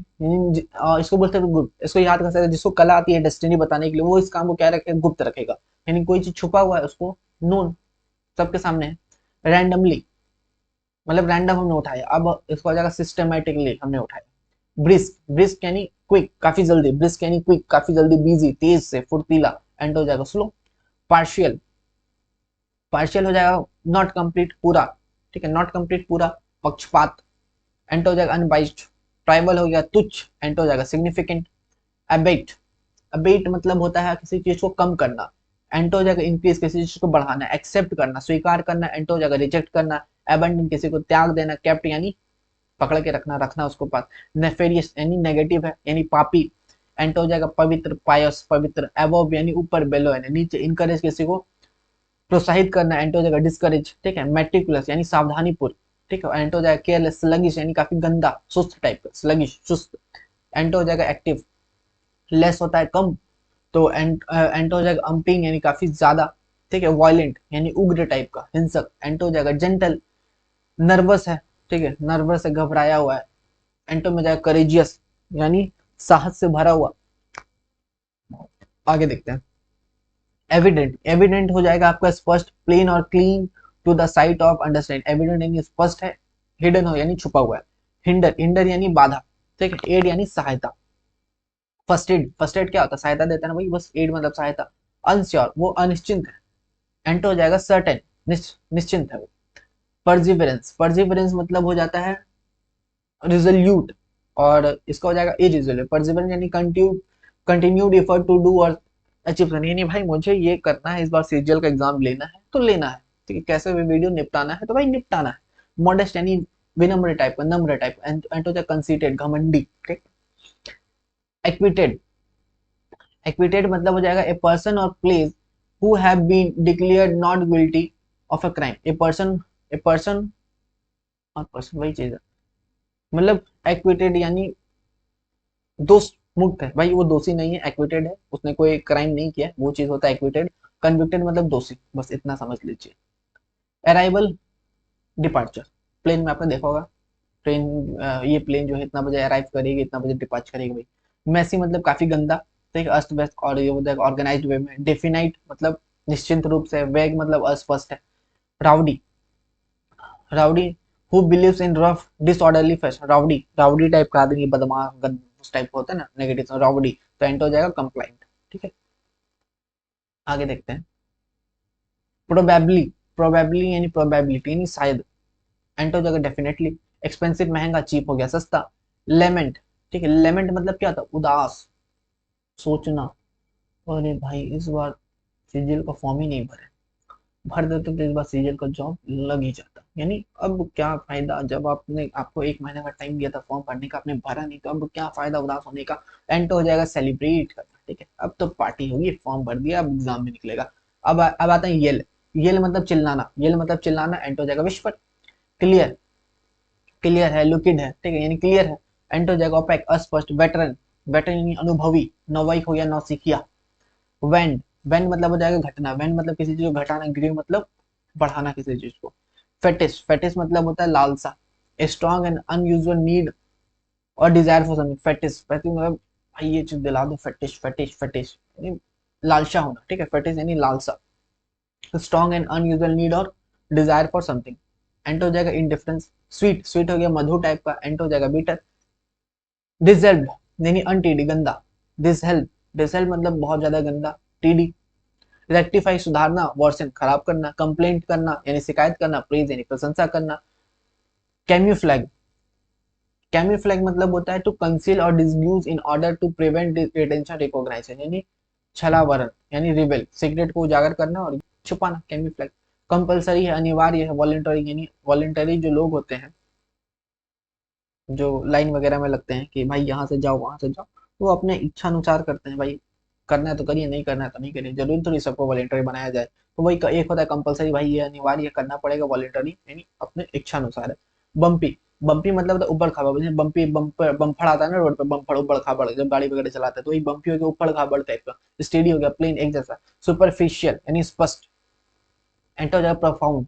इसको बोलते हैं गुप्त, इसको याद कर सकते हैं, जिसको कला आती है डेस्टिनी बताने के लिए, वो इस काम को क्या रखेगा, गुप्त रखेगा, यानी कोई चीज छुपा हुआ है उसको नोन, सबके सामने है। रैंडमली मतलब रैंडम हमने उठाया, अब इसको हो जाएगा सिस्टमेटिकली हमने उठाया। ब्रिस्क, ब्रिस्क यानी क्विक, काफी जल्दी, ब्रिस्क यानी क्विक, काफी जल्दी, बिजी, तेज से, फुर्तीला। एंड हो जाएगा स्लो। पार्शियल, पार्शियल हो जाएगा नॉट कंप्लीट पूरा, ठीक है, नॉट कंप्लीट पूरा, पक्षपात, एंट हो जाएगा अनबाइस्ड, ट्राइबल हो गया तुच्छ, एंट हो जाएगा सिग्निफिकेंट, अबेट, अबेट मतलब होता है किसी चीज को कम करना, एंट हो जाएगा इंक्रीज किसी चीज को बढ़ाना, एक्सेप्ट करना स्वीकार करना, एंट हो जाएगा रिजेक्ट करना, एबंडन किसी को त्याग देना, केप्ट यानी पकड़ के रखना, रखना उसको पास, नेफेरियस यानी नेगेटिव है यानी पापी, एंट हो जाएगा पवित्र, पायस पवित्र, एबोव यानी ऊपर, बेलो यानी नीचे, इनकरेज किसी को प्रोत्साहित करना, एंट हो जाएगा डिस्करेज, ठीक है, मेटिकुलस यानी सावधानी पूर्व, ठीक है, एंट हो जाएगा केयरलेस, स्लगिश यानी काफी गंदा सुस्त टाइप का, स्लगिश सुस्त, एंट हो जाएगा एक्टिव, लेस होता है कम, तो एंट हो जाएगा अम्पिंग यानी काफी ज्यादा, ठीक है, वायलेंट यानी उग्र टाइप का, हिंसक, एंट हो जाएगा जेंटल, नर्वस है, ठीक है, नर्वस है घबराया हुआ है, एंटो में जाएगा करेजियस यानी साहस से भरा हुआ। आगे देखते हैं, एविडेंट, एविडेंट हो जाएगा आपका स्पष्ट, प्लेन और clean to the sight of understand, evident यानी स्पष्ट है, हिडन हो यानी छुपा हुआ है, हिंडर, हिंडर यानी बाधा, ठीक है, एड यानी सहायता, फर्स्ट एड, फर्स्ट एड क्या होता है, सहायता देता है ना भाई, बस एड मतलब सहायता, अनश्योर वो अनिश्चित है, एंटो हो जाएगा सर्टेन, निश्चिंत है वो, परजिवरेंस, परजिवरेंस मतलब हो जाता है रिजोल्यूट, और इसका हो जाएगा इरिजोल्यूट, परसिवरेंस यानी कंटिन्यूड एफर्ट टू डू और अचीव करना, यानी भाई मुझे ये करना है, इस बार सीजीएल का एग्जाम लेना है तो लेना है, ठीक है, कैसे भी वीडियो निपटाना है तो भाई निपटाना है, मॉडेस्ट यानी विनम्र टाइप का, नम्र टाइप, एंड होता है कंसीटेड घमंडी, ठीक, एक्विटेड, एक्विटेड मतलब हो जाएगा ए पर्सन और place who have been declared not guilty of a crime, a person और पर्सन वही चीज है, मतलब एक्विटेड यानी दोष मुक्त है भाई, वो दोषी नहीं है, एक्विटेड है, उसने कोई क्राइम नहीं किया, वो चीज होता है एक्विटेड, कन्विक्टेड मतलब दोषी, बस इतना समझ लीजिए। अराइवल, डिपार्चर, प्लेन में आपने देखा होगा, ट्रेन, ये प्लेन जो है इतना बजे अराइव करेगी, इतना बजे डिपार्च करेगी भाई। मैसी मतलब काफी गंदा, ठीक है, अस्त व्यस्त, और ये होता है ऑर्गेनाइज्ड वे में, डेफिनाइट मतलब निश्चित रूप से, वेग मतलब अस्पष्ट है, rowdy, rowdy who believes in rough disorderly fashion, rowdy, rowdy type का आदमी, बदमाश उस टाइप का होता है ना, नेगेटिव राउडी, तो एंट हो जाएगा कंप्लाइंट, ठीक है। आगे देखते हैं, प्रोबेबली, प्रोबेबली यानी प्रोबेबिलिटी यानी शायद, एंट हो जाएगा डेफिनेटली, एक्सपेंसिव महंगा, चीप हो गया सस्ता, लेमेंट, ठीक है, लेमेंट मतलब क्या होता है, उदास, सोचना, अरे भाई इस बार सीजीएल का फॉर्म ही नहीं भरे, भर देते तो इस बार सीजीएल का जॉब लग ही जाता, यानी अब क्या फायदा, जब आपने, आपको एक महीने का टाइम दिया था फॉर्म भरने का, आपने भरा नहीं, तो अब क्या फायदा उदास होने का, एंड हो जाएगा सेलिब्रेट करना, ठीक है, अब तो पार्टी होगी, फॉर्म भर दिया, अब एग्जाम में निकलेगा। अब आता है येल, येल मतलब चिल्लाना, येल मतलब चिल्लाना, एंड हो जाएगा विस्पर, क्लियर, क्लियर है, लुकिड है, ठीक है, यानी क्लियर है, एंड हो जाएगा ओपेक अस्पष्ट, वेटरन, वेटरन यानी अनुभवी, नौवाइक हो गया नौसिखिया, वेंड, वेंड मतलब हो जाएगा घटना, वेंड मतलब किसी चीज को घटाना, ग्रीव मतलब बढ़ाना किसी चीज को, फेटिश, फेटिश मतलब होता है लालसा, स्ट्रॉन्ग एंड अनयूजुअल नीड और desire for something, fetish, fetish मतलब भाई ये चीज दिला दो, फेटिश, फेटिश, फेटिश यानी लालसा होना, ठीक है, फेटिश यानी लालसा, स्ट्रॉन्ग एंड अनयूजुअल नीड और डिजायर फॉर समथिंग, एंड हो जाएगा इंडिफरेंस, स्वीट, स्वीट हो गया मधु टाइप का, एंड हो जाएगा बीटर, डिजर्व यानी अनटीडी गंदा, डिसहेल्प, डिसहेल्प मतलब बहुत ज्यादा गंदा, टीडी, रेक्टिफाई सुधारना, वर्सन खराब करना, कंप्लेंट करना यानी शिकायत करना, प्रेज यानी प्रशंसा करना, कैम्यूफ्लैग, कैम्यूफ्लैग मतलब होता है to conceal or disguise in order to prevent detention recognisation, यानी छलावरण यानी रिवेल, सीक्रेट को उजागर करना और छुपाना, कैम्यूफ्लैग, कंपलसरी है, अनिवार्य है, वॉलंटरी यानी वॉलंटरी जो लोग होते हैं, जो लाइन वगैरह में लगते हैं कि भाई यहाँ से जाओ वहां से जाओ, वो अपने इच्छा अनुसार करते हैं भाई, करना है तो करिए, नहीं करना है तो नहीं करिए, जरूरी थोड़ी सबको वॉलेंटरी बनाया जाए, तो वही एक होता है कंपलसरी, भाई ये अनिवार्य करना पड़ेगा वॉलेंटरी, यानी अपने इच्छा अनुसार है। बम्पी, बम्पी मतलब उबड़ खाबड़, जैसे बम्पी, बम्पर, बम्फड़ आता है ना रोड पे, बम्फड़ उबड़ खाबड़, जब गाड़ी वगैरह चलाते हैं तो वही बम्पी हो गया, उबड़ खाबड़ टाइप का, स्टेडी हो गया, प्लेन एक जैसा, सुपरफिशियल यानी स्पष्ट, एंटर हो जाएगा प्रोफाउंड,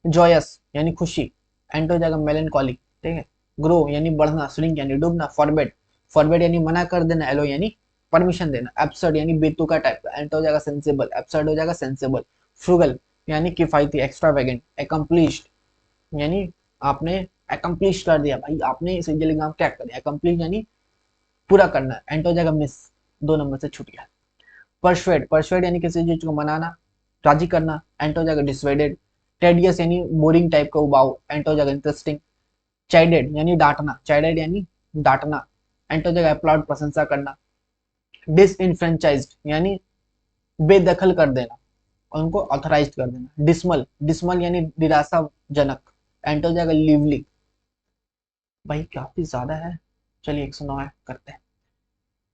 जॉयस यानी खुशी, एंटर हो जाएगा मेलनकॉलिक, ठीक है, ग्रो यानी बढ़ना, श्रिंक यानी डूबना, फॉरबेड, फॉरबेड यानी मना कर देना, एलो यानी परमिशन देना, एब्सर्ड यानी बेतुका टाइप का, एंटर हो जाएगा सेंसिबल, एब्सर्ड हो जाएगा सेंसिबल, फ्रुगल यानी किफायती, एक्स्ट्रावेगेंट, एकम्प्लिश्ड यानी आपने एकम्प्लिश कर दिया भाई, आपने इस एग्जाम क्रैक कर दिया, एकम्प्लिश यानी पूरा करना, एंटर हो जाएगा मिस, 2 नंबर से छूट गया। परसुएड, परसुएड यानी किसी चीज को मनाना, राजी करना, एंट हो जाएगा डिसवाइडेड। टेडियस यानी बोरिंग टाइप का उबाऊ, एंट हो जाएगा इंटरेस्टिंग। चाइडेड यानी डांटना, चाइडेड यानी डांटना, एंट हो जाएगा अपलॉड प्रशंसा करना। डिसइनफ्रेंचाइज्ड यानी बेदखल कर देना, उनको ऑथराइज कर देना। डिसमल, डिसमल यानी निराशाजनक, एंट हो जाएगा लिवली। भाई काफी ज्यादा है, चलिए 109 है, करते हैं।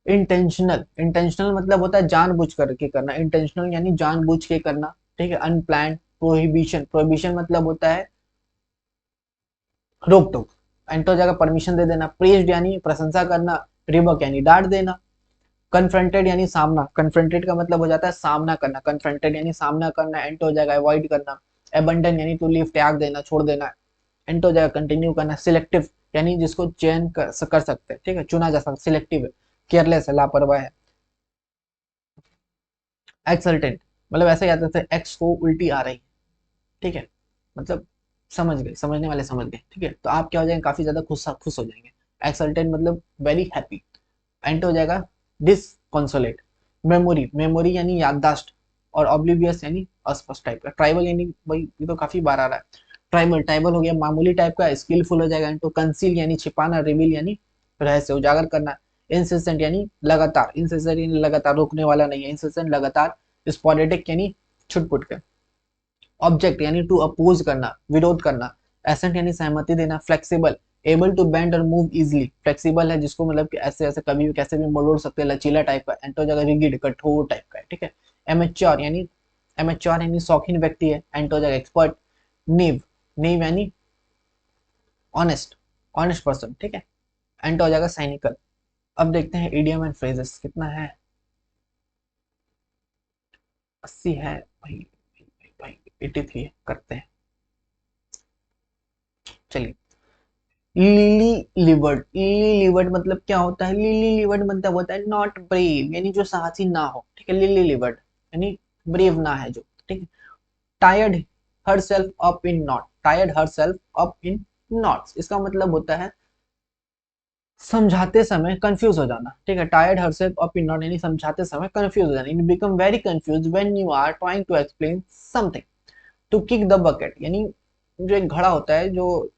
इंटेंशनल, इंटेंशनल मतलब होता है जानबूझ करके करना, इंटेंशनल यानी जानबूझ के करना, ठीक है। अनप्लान्ड। प्रोहिबिशन, प्रोहिबिशन मतलब होता है रोक टोक, एंटर हो जाएगा परमिशन दे देना। प्रेज्ड यानी प्रशंसा करना, रिबक यानी डांट देना। कन्फ्रंटेड यानी सामना, कन्फ्रंटेड का मतलब हो जाता है सामना करना, कन्फ्रंटेड यानी सामना करना, एंटर हो जाएगा अवॉइड करना। एबंडन यानी टू लीव, त्याग देना, छोड़ देना, एंटर हो जाएगा कंटिन्यू करना। सिलेक्टिव यानी जिसको चयन कर सकते हैं, ठीक है, चुना जा सकता, सिलेक्टिव है। केयरलेस है, लापरवाह है। एक्सल्टेंट मतलब ऐसा याद रखते हैं, एक्स को उल्टी आ रही, ठीक है, मतलब समझ गए, समझने वाले समझ गए, ठीक है। तो आप क्या हो जाएंगे, काफी ज्यादा खुश खुश हो जाएंगे। एक्सल्टेंट मतलब वेरी हैप्पी। एंट हो जाएगा डिसकॉन्सोलेट। मेमोरी, मेमोरी यानी याददाश्त, और ऑब्लिवियस यानी अस्पष्ट टाइप का। ट्राइबल यानी भाई ये तो काफी बार आ रहा है। ट्राइबल, ट्राइबल हो गया मामूली टाइप का। स्किलफुल हो जाएगा इनटू। कंसील यानी छिपाना, रिवील यानी रहस्य उजागर करना। इंसिस्टेंट यानी लगातार, इंसिस्टेंट यानी लगातार, रोकने वाला नहीं है, इंसिस्टेंट लगातार। स्पॉरेटिक यानी छुटपुट के। ऑब्जेक्ट यानी टू अपोज करना, विरोध करना। एसेंट यानी सहमति देना। फ्लेक्सिबल, एबल टू बेंड और मूव इजिली, फ्लेक्सिबल है जिसको मतलब कि ऐसे ऐसे कभी भी कैसे भी मोड़ सकते हैं, लचीला टाइप का। एंटो जगह रिगिड, कठोर टाइप का है, ठीक है। एमेच्योर यानी, एमेच्योर यानी शौकीन व्यक्ति है। एंटो जगह एक्सपर्ट। नीव, नीव यानी ऑनेस्ट, ऑनेस्ट पर्सन, ठीक है। एंटो हो जाएगा साइनिकल। अब देखते हैं इडियम एंड फ्रेजेस कितना है। 80 है भाई, भाई 83 है, करते हैं, चलिए। लिली लिवर्ड, लिली लिवर्ड मतलब क्या होता है, लिली लिवर्ड मतलब होता है नॉट ब्रेव, यानी जो साहसी ना हो, ठीक है। लिली लिवर्ड यानी ब्रेव ना है जो, ठीक है। टायर्ड herself up in knot, टायर्ड herself up in knots, इसका मतलब होता है समझाते समय कंफ्यूज हो जाना, ठीक है। टायर्ड herself up in knot यानी समझाते समय कंफ्यूज हो जाना। You become very confuse when you are trying to explain something. To kick the bucket यानी जो एक घड़ा होता है जो,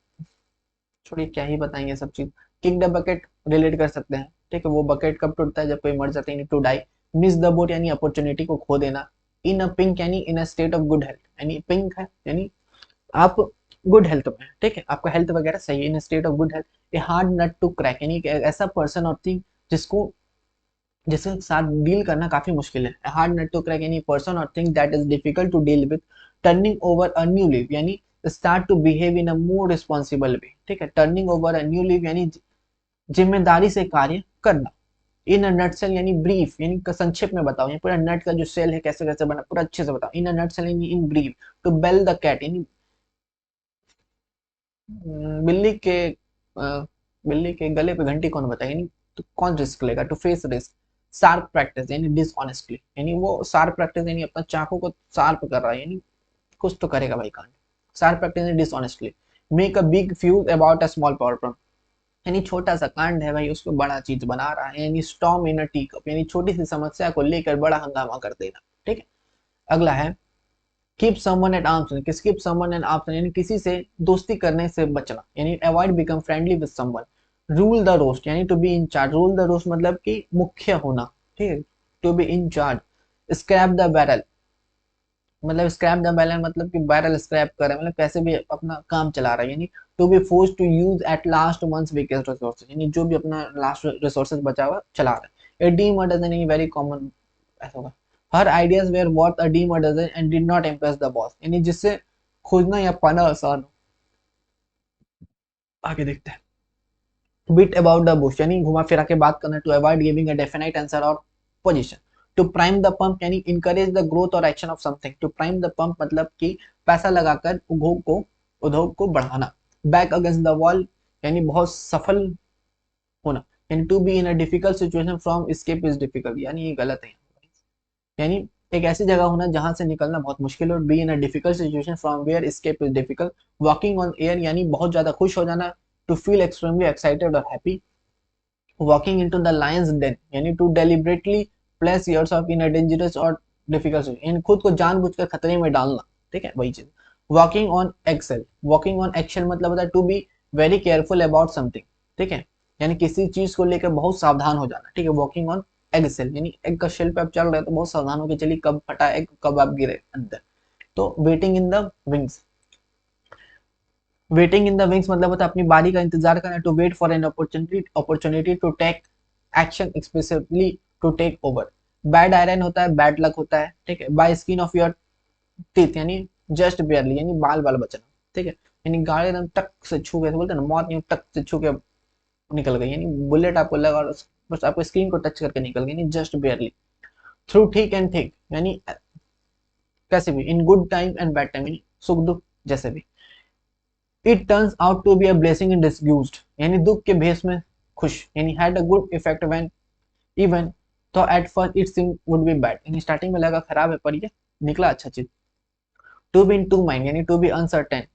छोड़िए क्या ही बताएंगे सब चीज। किक द बकेट रिलेट कर सकते हैं, ठीक है। वो बकेट कब टूटता है, जब कोई मर जाता है, to die. Miss the boat यानी अपॉर्चुनिटी को खो देना। इन अ पिंक यानी in a state of good health, यानी पिंक है यानी आप गुड हेल्थ में, ठीक है, आपका हेल्थ वगैरह सही है। In state of good health. A hard nut to crack यानी ऐसा पर्सन और थिंग जिसको, जिसके साथ डील करना काफी मुश्किल है। हार्ड नट टू क्रैक यानी person or thing that is difficult to deal with. Turning over a new leaf यानी start to behave in a more responsible way, ठीक है। Turning over a new leaf यानी जिम्मेदारी से कार्य करना। इन अ नटसेल यानी ब्रीफ यानी संक्षेप में बताओ, ये पूरा नट का जो सेल है कैसे कैसे बना पूरा अच्छे से बताओ। इन अ नटसेल यानी in brief. To bell the cat यानी बिल्ली के बिल्ली के गले पे घंटी कौन बताए, यानी तो कौन रिस्क लेगा। To face risk. Sharp practice यानी डिसऑनेस्टली, यानी वो शार्प प्रैक्टिस यानी अपना चाकू को शार्प कर रहा है, यानी कुछ तो करेगा भाई कांड। शार्प प्रैक्टिस यानी dishonestly. Make a big fuse about a small problem यानी छोटा सा कांड है भाई उसको बड़ा चीज बना रहा है। यानी स्टॉर्म इन अ टी कप यानी छोटी सी समस्या को लेकर बड़ा हंगामा कर देना, ठीक है। अगला है keep someone at arm's length. Keep someone at arm's यानी किसी से दोस्ती करने से बचना, यानी avoid become friendly with someone. Rule the roost यानी to be in charge. Rule the roost मतलब कि मुख्य होना, ठीक है, to be in charge. Scrape the barrel मतलब स्क्रैप द बैरल मतलब कि बैरल स्क्रैप करे मतलब कैसे भी अपना काम चला रहा है। यानी to be force to use at last one's weakest resources यानी जो भी अपना लास्ट रिसोर्सेज बचा हुआ चला रहा है। A dime dozen very common ऐसा होगा। Her ideas were worth a dime dozen and did not impress the boss यानी जिससे खोजना या पाना आसान हो। आगे देखते हैं। बीट अबाउट द बुश यानी घुमा फिरा के बात करना। To avoid giving a definite answer or position. To prime the pump यानी encourage the growth or action of something. To prime the pump मतलब कि पैसा लगाकर उद्योग को बढ़ाना। बैक अगेंस्ट द वॉल यानी बहुत सफल होना। यानी to be in a difficult situation from escape is difficult यानी ये गलत है, यानी एक ऐसी जगह होना जहां से निकलना बहुत मुश्किल हो। Be in a difficult situation from where escape is difficult. Walking on air यानी बहुत ज्यादा खुश हो जाना। To feel extremely excited or happy. Walking into the lion's den यानी to deliberately place yourself in a dangerous or difficult situation, खुद को जानबूझकर खतरे में डालना, ठीक है, वही चीज। Walking on eggshell, walking on eggshell मतलब होता है to be very careful about something, ठीक है, यानी किसी चीज को लेकर बहुत सावधान हो जाना, ठीक है। वॉकिंग ऑन एग सेल यानी एग का शेल पे आप चल रहे हैं तो बहुत सावधान होकर चलिए, कब फटा एग, कब आप गिरे अंदर। तो waiting in the wings, waiting in the wings मतलब होता है अपनी बारी का इंतजार करना, to wait for an opportunity to take action, specifically to take over. Bad iron होता है बैड लक होता है, ठीक है। By skin of your teeth यानी जस्ट बेयरली यानी बाल बाल बचना, ठीक है, यानी गाड़ी एकदम टक से छू गए, बोलते हैं ना मौत नहीं, टक से छू के निकल गई, यानी बुलेट आपको लगा और बस आपको स्क्रीन को टच करके निकल गई, यानी just barely. Through thick and thick यानी कैसे भी, in good time and bad time यानी सुख दुख जैसे भी। It turns out to be a blessing in disguised यानी दुख के भेष में खुश, यानी had a good effect when even though at first it seem would be bad, यानी स्टार्टिंग में लगा खराब है पर ये निकला अच्छा चीज। To be in two mind यानी to be uncertain.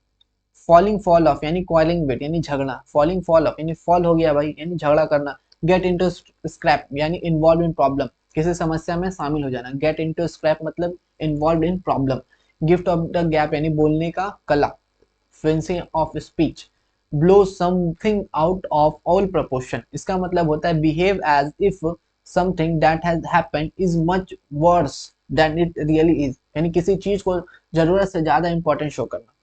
Falling fall off यानी क्वालिंग बिट यानी झगड़ा, फॉलिंग फॉल ऑफ यानी फॉल हो गया भाई यानी झगड़ा करना। गेट इनटू स्क्रैप यानी इन्वॉल्व इन प्रॉब्लम, किसी समस्या में शामिल हो जाना। गेट इनटू स्क्रैप मतलब involve in problem. Gift of the gab यानी बोलने का कला, fluency of speech. Blow something out of all proportion, इसका मतलब होता है behave as if something that has happened is much worse than it really is, यानी किसी चीज को जरूरत से ज्यादा इंपॉर्टेंट शो करना।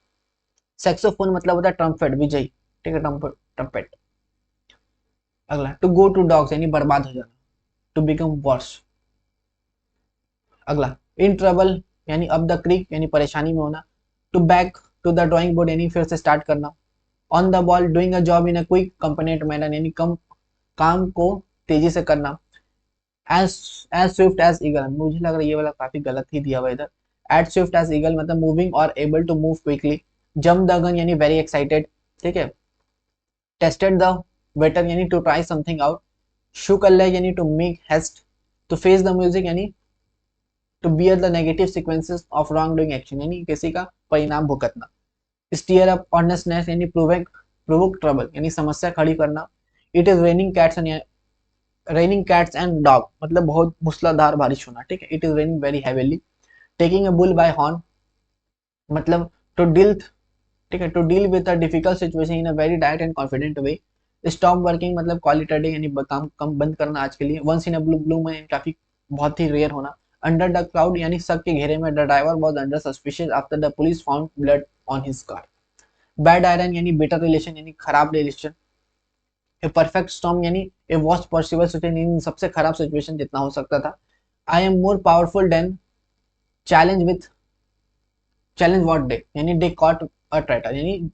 सेक्सोफोन मतलब होता है ट्रम्पेट, विजयी, ठीक है, ट्रम्पेट ट्रम्पेट। अगला टू गो टू डॉग्स यानी बर्बाद हो जाना, टू बिकम वर्स। अगला इन ट्रबल यानी अब द क्रिक यानी परेशानी में होना। To back to the drawing board यानी फिर से स्टार्ट करना। On the ball doing a job in a quick component manner यानी कम काम को तेजी से करना। As as swift as eagle, मुझे लग रहा है ये वाला काफी गलत ही दिया हुआ इधर। एज स्विफ्ट एज ईगल मतलब moving or able to move quickly. Jump the gun यानी वेरी एक्साइटेड, ठीक है। टेस्टेड द वेटर यानी to try something out. shook a leg यानी to make haste. To face the music यानी to bear the negative sequences of wrong doing action यानी किसी का परिणाम भुगतना। स्टीयर अप ऑनेस्टनेस यानी प्रोवोक ट्रबल यानी समस्या खड़ी करना। It is raining cats and dog मतलब बहुत मूसलाधार बारिश होना, ठीक है। It is raining very heavily. Taking a bull by horn मतलब टू डील, ठीक है, to deal with a difficult situation in a very direct and confident way. Stop working मतलब कॉल इट अ डे यानी काम कम बंद करना आज के लिए। Once in a blue blue में काफी बहुत ही रेयर होना। अंडर द क्लाउड यानी शक के घेरे में। The driver was under suspicious after the police found blood on his car. Bad iron यानी बेटर रिलेशन यानी खराब रिलेशन। ए परफेक्ट स्टॉर्म यानी ए वर्स्ट पॉसिबल सिचुएशन, सबसे खराब सिचुएशन जितना हो सकता था। I am more powerful than challenge with challenge what day यानी डे कॉट अ ट्रैटर यानी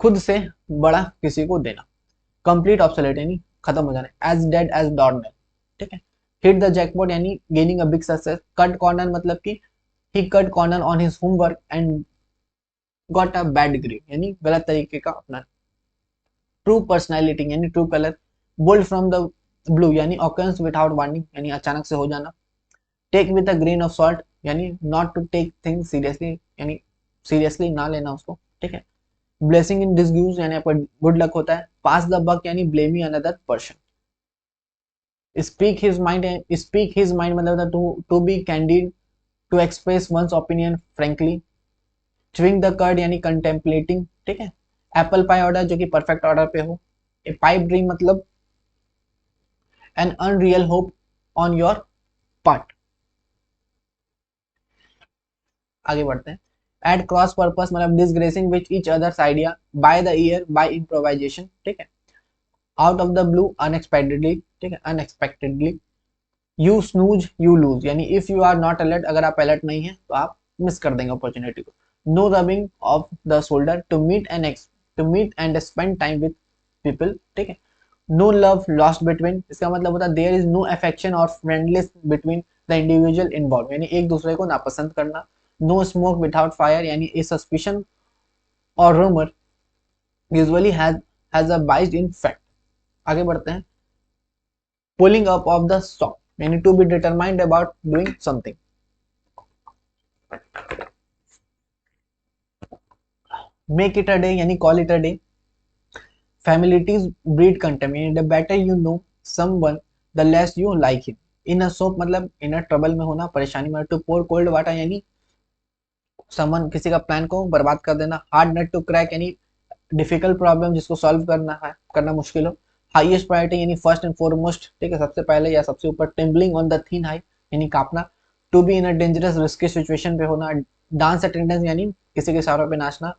खुद से बड़ा किसी को देना। कंप्लीट ऑब्सोलेट यानी खत्म हो जाना। एज डेड एज डॉर्नल, ठीक है। हिट द जैकपॉट यानी gaining a big success. Cut corner मतलब कि he cut corner on his homework and got a bad degree यानी गलत तरीके का अपना। ट्रू पर्सनैलिटी यानी true colour. Bolt from the blue यानी ऑकर्स विदाउट वार्निंग यानी अचानक से हो जाना। Take with a grain of salt यानी not to take things seriously यानी सीरियसली ना लेना उसको, ठीक है। ब्लेसिंग इन डिसग्यूज यानी आपका गुड लक होता है। पास द बक यानी blaming another person. Speak his mind मतलब होता है to be candid, to express one's opinion frankly. Chewing the curd यानी कंटेम्पलेटिंग, ठीक है। एप्पल पाई ऑर्डर जो कि परफेक्ट ऑर्डर पे हो। ए पाइप ड्रीम मतलब an unreal hope on your part. आगे बढ़ते हैं। एट क्रॉस पर्पस मतलब disgracing which each other's idea by the ear by improvisation, ठीक है। Out of the blue unexpectedly, ठीक है, unexpectedly. You snooze you lose यानी if you are not alert, अगर आप अलर्ट नहीं है तो आप मिस कर देंगे अपॉर्चुनिटी को। No rubbing off the shoulder to meet and spend time with people, ठीक है। नो लव लॉस्ट बिटवीन, इसका मतलब होता है देयर इज नो अफेक्शन और फ्रेंडलिनेस बिटवीन द इंडिविजुअल इन्वॉल्व यानी एक दूसरे को नापसंद करना। नो स्मोक विदाउट फायर यानी a suspicion or rumour usually has a basis in fact. आगे बढ़ते हैं। Pulling up of the stock यानी to be determined about doing something. Make it a day यानी call it a day. Familiarities breed contempt यानी the better you know someone the less you like him. In a soap मतलब इन अ ट्रबल में होना, परेशानी में। टू पोर कोल्ड वाटर यानी समन किसी का प्लान को बर्बाद कर देना। हार्ड नट टू क्रैक यानी डिफिकल्ट प्रॉब्लम जिसको सॉल्व करना है, करना मुश्किल हो। हाईएस्ट प्रायोरिटी यानी फर्स्ट एंड फॉरमोस्ट, ठीक है, सबसे पहले या सबसे ऊपर। Trembling on the thin high यानी कांपना। To be in a dangerous risky situation पे होना। डांस अटेंडेंस यानी किसी के इशारों पे नाचना।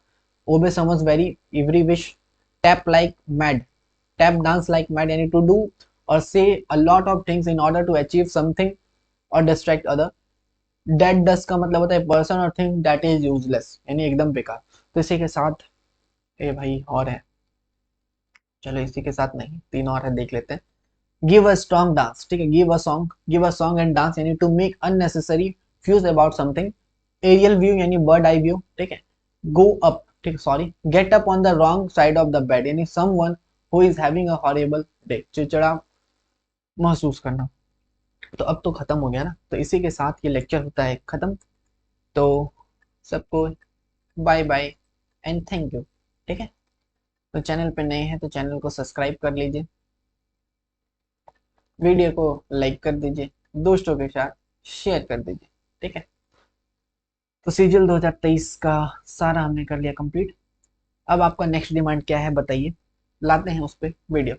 ओबे समझ very every wish. Tap like mad, tap dance like mad यानी to do or say a lot of things in order to achieve something or distract other. Dead dust का मतलब होता है person or thing that is useless यानी एकदम बेकार। तो इसी के साथ ए भाई और है, चलो इसी के साथ नहीं, तीन और है, देख लेते हैं। गिव अ स्ट्रॉन्ग डांस, ठीक है, give a song and dance यानी to make unnecessary fuss about something. Aerial view यानी बर्ड आई व्यू, ठीक है। गो अप, ठीक है, sorry, get up on the wrong side of the bed यानी someone who is having a horrible day, चिड़चिड़ा महसूस करना। तो अब तो खत्म हो गया ना, तो इसी के साथ ये लेक्चर होता है खत्म। तो सबको bye bye and thank you, ठीक है। तो चैनल पे नए हैं तो चैनल को सब्सक्राइब कर लीजिए, वीडियो को लाइक कर दीजिए, दोस्तों के साथ शेयर कर दीजिए, ठीक है। तो सीजल 2023 का सारा हमने कर लिया कंप्लीट। अब आपका नेक्स्ट डिमांड क्या है बताइए, लाते हैं उस पर वीडियो।